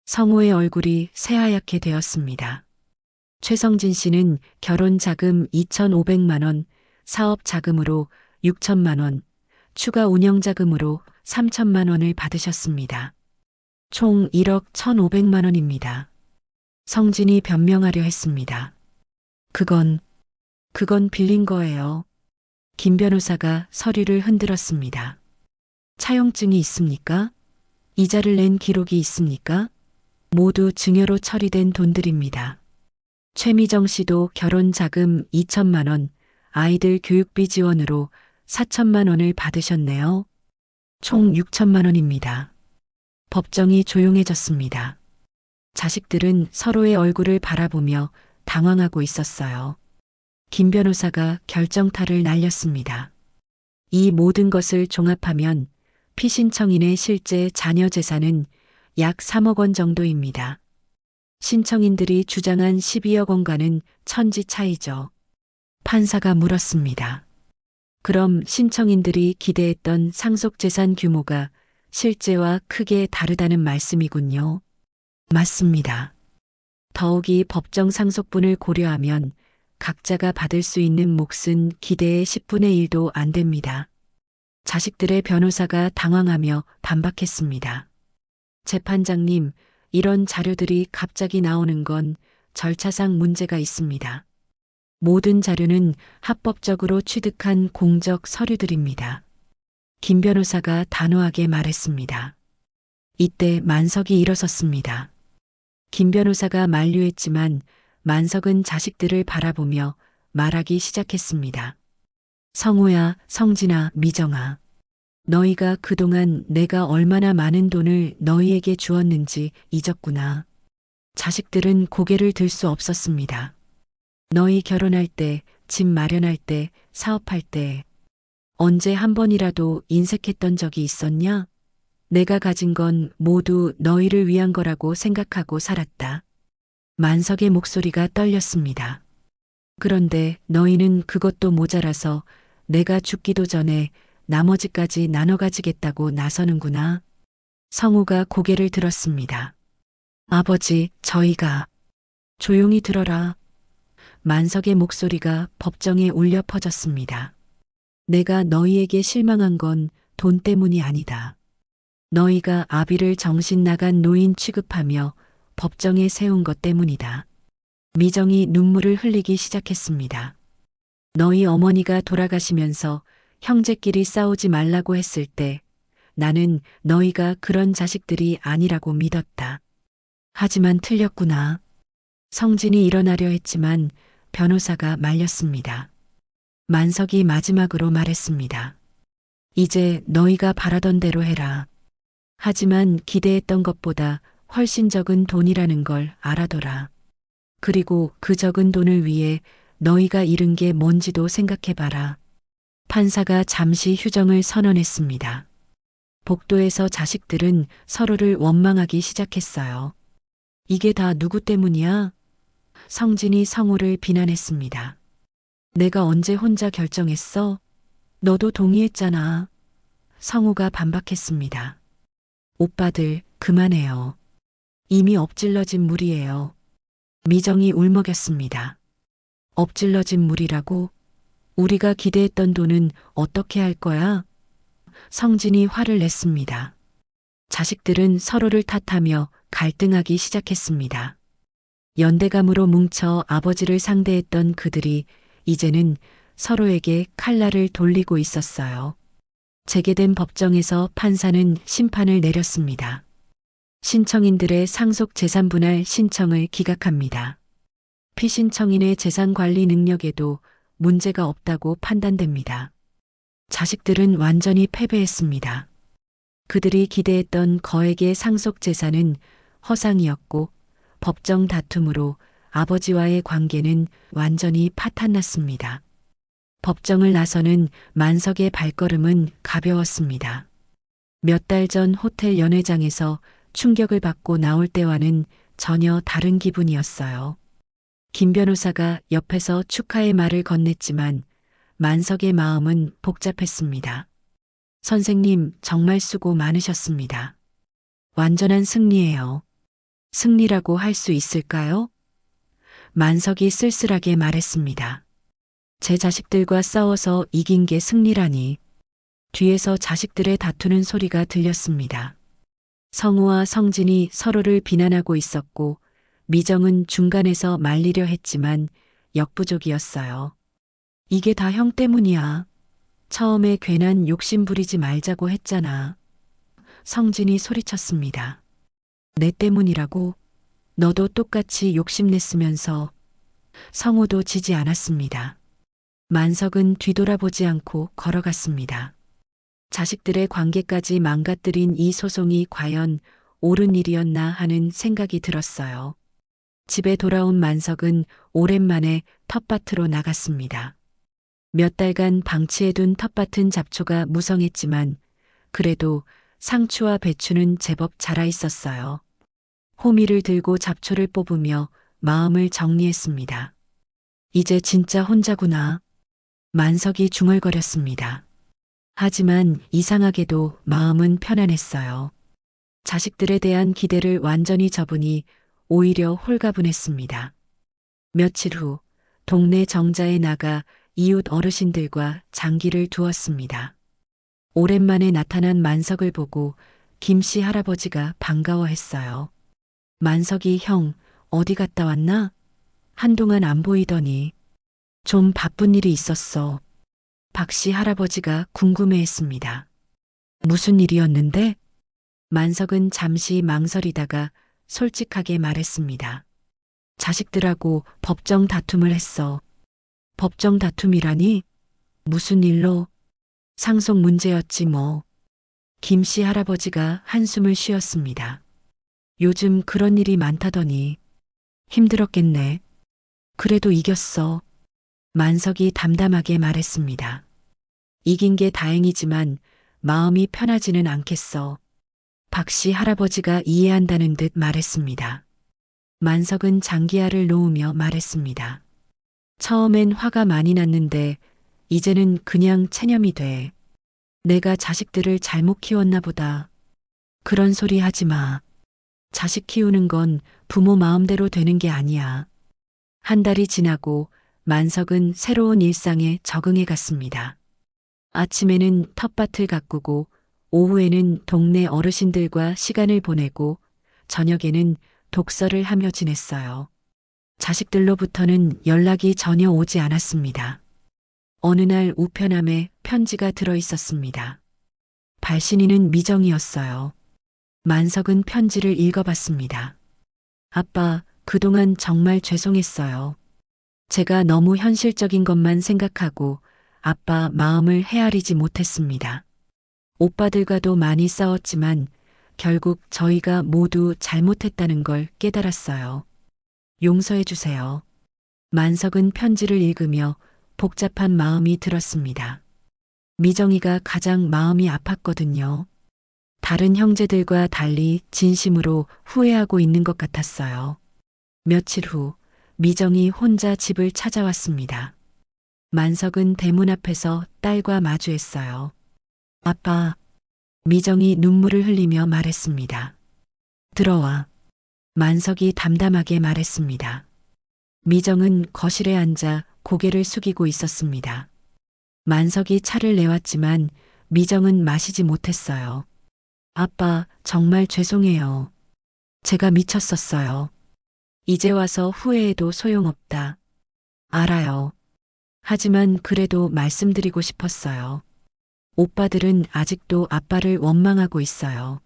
성호의 얼굴이 새하얗게 되었습니다. 최성진 씨는 결혼 자금 2,500만 원, 사업 자금으로 6천만 원, 추가 운영자금으로 3천만 원을 받으셨습니다. 총 1억 1,500만 원입니다. 성진이 변명하려 했습니다. 그건 빌린 거예요. 김 변호사가 서류를 흔들었습니다. 차용증이 있습니까? 이자를 낸 기록이 있습니까? 모두 증여로 처리된 돈들입니다. 최미정 씨도 결혼 자금 2천만 원, 아이들 교육비 지원으로 4천만 원을 받으셨네요. 총 6천만 원입니다. 법정이 조용해졌습니다. 자식들은 서로의 얼굴을 바라보며 당황하고 있었어요. 김 변호사가 결정타를 날렸습니다. 이 모든 것을 종합하면 피신청인의 실제 자녀 재산은 약 3억 원 정도입니다. 신청인들이 주장한 12억 원과는 천지 차이죠. 판사가 물었습니다. 그럼 신청인들이 기대했던 상속재산 규모가 실제와 크게 다르다는 말씀이군요. 맞습니다. 더욱이 법정 상속분을 고려하면 각자가 받을 수 있는 몫은 기대의 10분의 1도 안 됩니다. 자식들의 변호사가 당황하며 반박했습니다. 재판장님, 이런 자료들이 갑자기 나오는 건 절차상 문제가 있습니다. 모든 자료는 합법적으로 취득한 공적 서류들입니다. 김 변호사가 단호하게 말했습니다. 이때 만석이 일어섰습니다. 김 변호사가 만류했지만 만석은 자식들을 바라보며 말하기 시작했습니다. 성우야, 성진아, 미정아. 너희가 그동안 내가 얼마나 많은 돈을 너희에게 주었는지 잊었구나. 자식들은 고개를 들 수 없었습니다. 너희 결혼할 때, 집 마련할 때, 사업할 때 언제 한 번이라도 인색했던 적이 있었냐? 내가 가진 건 모두 너희를 위한 거라고 생각하고 살았다. 만석의 목소리가 떨렸습니다. 그런데 너희는 그것도 모자라서 내가 죽기도 전에 나머지까지 나눠 가지겠다고 나서는구나. 성우가 고개를 들었습니다. 아버지, 저희가 조용히 들어라. 만석의 목소리가 법정에 울려 퍼졌습니다. 내가 너희에게 실망한 건 돈 때문이 아니다. 너희가 아비를 정신 나간 노인 취급하며 법정에 세운 것 때문이다. 미정이 눈물을 흘리기 시작했습니다. 너희 어머니가 돌아가시면서 형제끼리 싸우지 말라고 했을 때 나는 너희가 그런 자식들이 아니라고 믿었다. 하지만 틀렸구나. 성진이 일어나려 했지만 변호사가 말렸습니다. 만석이 마지막으로 말했습니다. 이제 너희가 바라던 대로 해라. 하지만 기대했던 것보다 훨씬 적은 돈이라는 걸 알아둬라. 그리고 그 적은 돈을 위해 너희가 잃은 게 뭔지도 생각해봐라. 판사가 잠시 휴정을 선언했습니다. 복도에서 자식들은 서로를 원망하기 시작했어요. 이게 다 누구 때문이야? 성진이 성우를 비난했습니다. 내가 언제 혼자 결정했어? 너도 동의했잖아. 성우가 반박했습니다. 오빠들, 그만해요. 이미 엎질러진 물이에요. 미정이 울먹였습니다. 엎질러진 물이라고? 우리가 기대했던 돈은 어떻게 할 거야? 성진이 화를 냈습니다. 자식들은 서로를 탓하며 갈등하기 시작했습니다. 연대감으로 뭉쳐 아버지를 상대했던 그들이 이제는 서로에게 칼날을 돌리고 있었어요. 재개된 법정에서 판사는 심판을 내렸습니다. 신청인들의 상속 재산 분할 신청을 기각합니다. 피신청인의 재산 관리 능력에도 문제가 없다고 판단됩니다. 자식들은 완전히 패배했습니다. 그들이 기대했던 거액의 상속 재산은 허상이었고 법정 다툼으로 아버지와의 관계는 완전히 파탄났습니다. 법정을 나서는 만석의 발걸음은 가벼웠습니다. 몇 달 전 호텔 연회장에서 충격을 받고 나올 때와는 전혀 다른 기분이었어요. 김 변호사가 옆에서 축하의 말을 건넸지만 만석의 마음은 복잡했습니다. 선생님, 정말 수고 많으셨습니다. 완전한 승리예요. 승리라고 할 수 있을까요? 만석이 쓸쓸하게 말했습니다. 제 자식들과 싸워서 이긴 게 승리라니. 뒤에서 자식들의 다투는 소리가 들렸습니다. 성우와 성진이 서로를 비난하고 있었고 미정은 중간에서 말리려 했지만 역부족이었어요. 이게 다 형 때문이야. 처음에 괜한 욕심 부리지 말자고 했잖아. 성진이 소리쳤습니다. 내 때문이라고? 너도 똑같이 욕심냈으면서. 성우도 지지 않았습니다. 만석은 뒤돌아보지 않고 걸어갔습니다. 자식들의 관계까지 망가뜨린 이 소송이 과연 옳은 일이었나 하는 생각이 들었어요. 집에 돌아온 만석은 오랜만에 텃밭으로 나갔습니다. 몇 달간 방치해둔 텃밭은 잡초가 무성했지만 그래도 상추와 배추는 제법 자라 있었어요. 호미를 들고 잡초를 뽑으며 마음을 정리했습니다. 이제 진짜 혼자구나. 만석이 중얼거렸습니다. 하지만 이상하게도 마음은 편안했어요. 자식들에 대한 기대를 완전히 접으니 오히려 홀가분했습니다. 며칠 후 동네 정자에 나가 이웃 어르신들과 장기를 두었습니다. 오랜만에 나타난 만석을 보고 김씨 할아버지가 반가워했어요. 만석이 형, 어디 갔다 왔나? 한동안 안 보이더니. 좀 바쁜 일이 있었어. 박씨 할아버지가 궁금해했습니다. 무슨 일이었는데? 만석은 잠시 망설이다가 솔직하게 말했습니다. 자식들하고 법정 다툼을 했어. 법정 다툼이라니? 무슨 일로? 상속 문제였지 뭐. 김씨 할아버지가 한숨을 쉬었습니다. 요즘 그런 일이 많다더니. 힘들었겠네. 그래도 이겼어. 만석이 담담하게 말했습니다. 이긴 게 다행이지만 마음이 편하지는 않겠어. 박씨 할아버지가 이해한다는 듯 말했습니다. 만석은 장기하를 놓으며 말했습니다. 처음엔 화가 많이 났는데 이제는 그냥 체념이 돼. 내가 자식들을 잘못 키웠나 보다. 그런 소리 하지 마. 자식 키우는 건 부모 마음대로 되는 게 아니야. 한 달이 지나고 만석은 새로운 일상에 적응해 갔습니다. 아침에는 텃밭을 가꾸고 오후에는 동네 어르신들과 시간을 보내고 저녁에는 독서를 하며 지냈어요. 자식들로부터는 연락이 전혀 오지 않았습니다. 어느 날 우편함에 편지가 들어 있었습니다. 발신인은 미정이었어요. 만석은 편지를 읽어봤습니다. 아빠, 그동안 정말 죄송했어요. 제가 너무 현실적인 것만 생각하고 아빠 마음을 헤아리지 못했습니다. 오빠들과도 많이 싸웠지만 결국 저희가 모두 잘못했다는 걸 깨달았어요. 용서해 주세요. 만석은 편지를 읽으며 복잡한 마음이 들었습니다. 미정이가 가장 마음이 아팠거든요. 다른 형제들과 달리 진심으로 후회하고 있는 것 같았어요. 며칠 후 미정이 혼자 집을 찾아왔습니다. 만석은 대문 앞에서 딸과 마주했어요. 아빠, 미정이 눈물을 흘리며 말했습니다. 들어와. 만석이 담담하게 말했습니다. 미정은 거실에 앉아 고개를 숙이고 있었습니다. 만석이 차를 내왔지만 미정은 마시지 못했어요. 아빠, 정말 죄송해요. 제가 미쳤었어요. 이제 와서 후회해도 소용없다. 알아요. 하지만 그래도 말씀드리고 싶었어요. 오빠들은 아직도 아빠를 원망하고 있어요.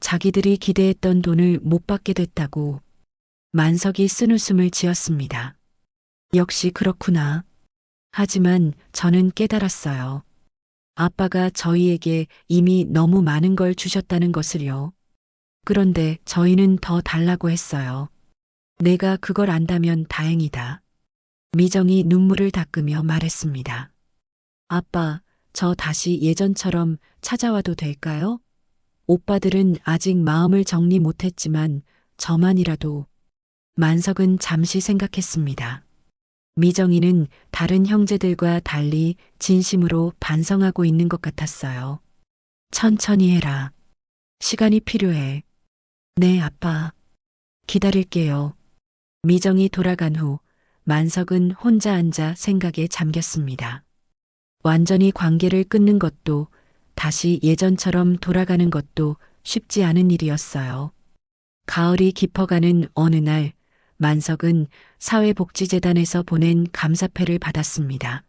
자기들이 기대했던 돈을 못 받게 됐다고. 만석이 쓴웃음을 지었습니다. 역시 그렇구나. 하지만 저는 깨달았어요. 아빠가 저희에게 이미 너무 많은 걸 주셨다는 것을요. 그런데 저희는 더 달라고 했어요. 내가 그걸 안다면 다행이다. 미정이 눈물을 닦으며 말했습니다. 아빠, 저 다시 예전처럼 찾아와도 될까요? 오빠들은 아직 마음을 정리 못했지만 저만이라도. 만석은 잠시 생각했습니다. 미정이는 다른 형제들과 달리 진심으로 반성하고 있는 것 같았어요. 천천히 해라. 시간이 필요해. 네, 아빠. 기다릴게요. 미정이 돌아간 후 만석은 혼자 앉아 생각에 잠겼습니다. 완전히 관계를 끊는 것도 다시 예전처럼 돌아가는 것도 쉽지 않은 일이었어요. 가을이 깊어가는 어느 날 만석은 사회복지재단에서 보낸 감사패를 받았습니다.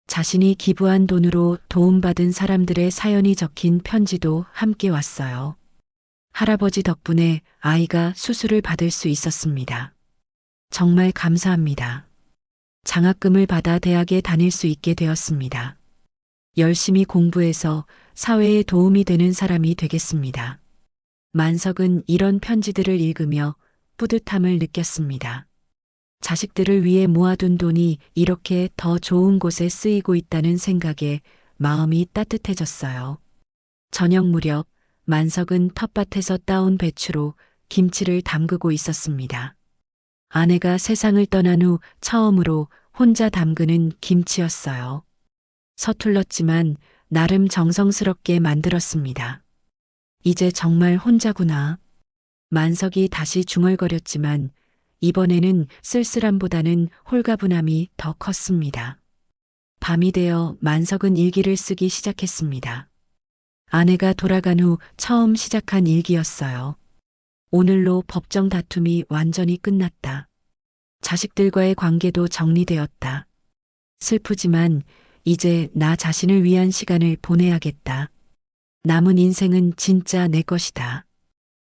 자신이 기부한 돈으로 도움받은 사람들의 사연이 적힌 편지도 함께 왔어요. 할아버지 덕분에 아이가 수술을 받을 수 있었습니다. 정말 감사합니다. 장학금을 받아 대학에 다닐 수 있게 되었습니다. 열심히 공부해서 사회에 도움이 되는 사람이 되겠습니다. 만석은 이런 편지들을 읽으며 뿌듯함을 느꼈습니다. 자식들을 위해 모아둔 돈이 이렇게 더 좋은 곳에 쓰이고 있다는 생각에 마음이 따뜻해졌어요. 저녁 무렵 만석은 텃밭에서 따온 배추로 김치를 담그고 있었습니다. 아내가 세상을 떠난 후 처음으로 혼자 담그는 김치였어요. 서툴렀지만 나름 정성스럽게 만들었습니다. 이제 정말 혼자구나. 만석이 다시 중얼거렸지만 이번에는 쓸쓸함보다는 홀가분함이 더 컸습니다. 밤이 되어 만석은 일기를 쓰기 시작했습니다. 아내가 돌아간 후 처음 시작한 일기였어요. 오늘로 법정 다툼이 완전히 끝났다. 자식들과의 관계도 정리되었다. 슬프지만 이제 나 자신을 위한 시간을 보내야겠다. 남은 인생은 진짜 내 것이다.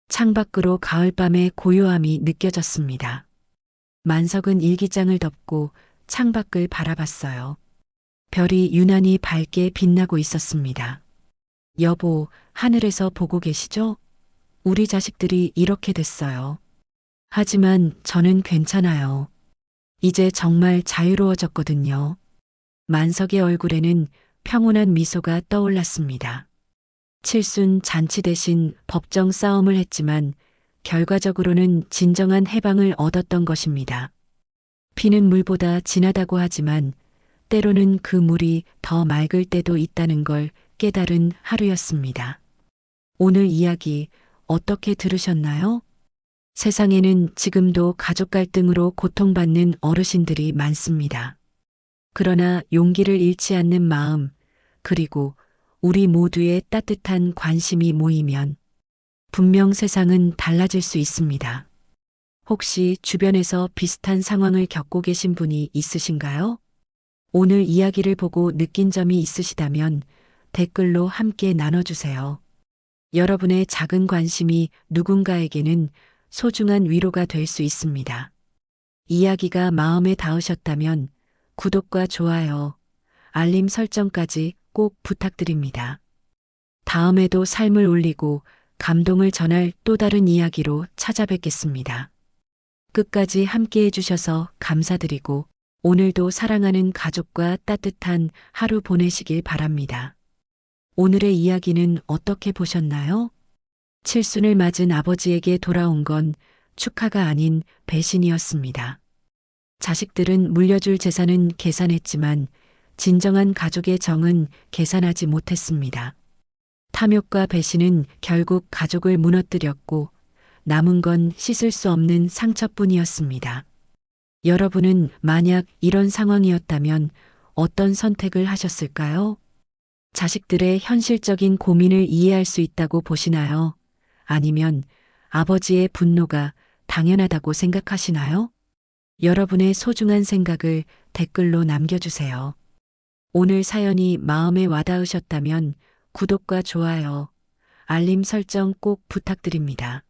창밖으로 가을밤의 고요함이 느껴졌습니다. 만석은 일기장을 덮고 창밖을 바라봤어요. 별이 유난히 밝게 빛나고 있었습니다. 여보, 하늘에서 보고 계시죠? 우리 자식들이 이렇게 됐어요. 하지만 저는 괜찮아요. 이제 정말 자유로워졌거든요. 만석의 얼굴에는 평온한 미소가 떠올랐습니다. 칠순 잔치 대신 법정 싸움을 했지만 결과적으로는 진정한 해방을 얻었던 것입니다. 피는 물보다 진하다고 하지만 때로는 그 물이 더 맑을 때도 있다는 걸 깨달은 하루였습니다. 오늘 이야기 어떻게 들으셨나요? 세상에는 지금도 가족 갈등으로 고통받는 어르신들이 많습니다. 그러나 용기를 잃지 않는 마음, 그리고 우리 모두의 따뜻한 관심이 모이면 분명 세상은 달라질 수 있습니다. 혹시 주변에서 비슷한 상황을 겪고 계신 분이 있으신가요? 오늘 이야기를 보고 느낀 점이 있으시다면 댓글로 함께 나눠주세요. 여러분의 작은 관심이 누군가에게는 소중한 위로가 될 수 있습니다. 이야기가 마음에 닿으셨다면 구독과 좋아요, 알림 설정까지 꼭 부탁드립니다. 다음에도 삶을 울리고 감동을 전할 또 다른 이야기로 찾아뵙겠습니다. 끝까지 함께 해주셔서 감사드리고 오늘도 사랑하는 가족과 따뜻한 하루 보내시길 바랍니다. 오늘의 이야기는 어떻게 보셨나요? 칠순을 맞은 아버지에게 돌아온 건 축하가 아닌 배신이었습니다. 자식들은 물려줄 재산은 계산했지만 진정한 가족의 정은 계산하지 못했습니다. 탐욕과 배신은 결국 가족을 무너뜨렸고 남은 건 씻을 수 없는 상처뿐이었습니다. 여러분은 만약 이런 상황이었다면 어떤 선택을 하셨을까요? 자식들의 현실적인 고민을 이해할 수 있다고 보시나요? 아니면 아버지의 분노가 당연하다고 생각하시나요? 여러분의 소중한 생각을 댓글로 남겨주세요. 오늘 사연이 마음에 와닿으셨다면 구독과 좋아요, 알림 설정 꼭 부탁드립니다.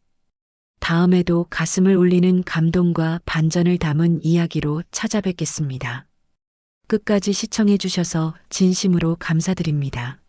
다음에도 가슴을 울리는 감동과 반전을 담은 이야기로 찾아뵙겠습니다. 끝까지 시청해 주셔서 진심으로 감사드립니다.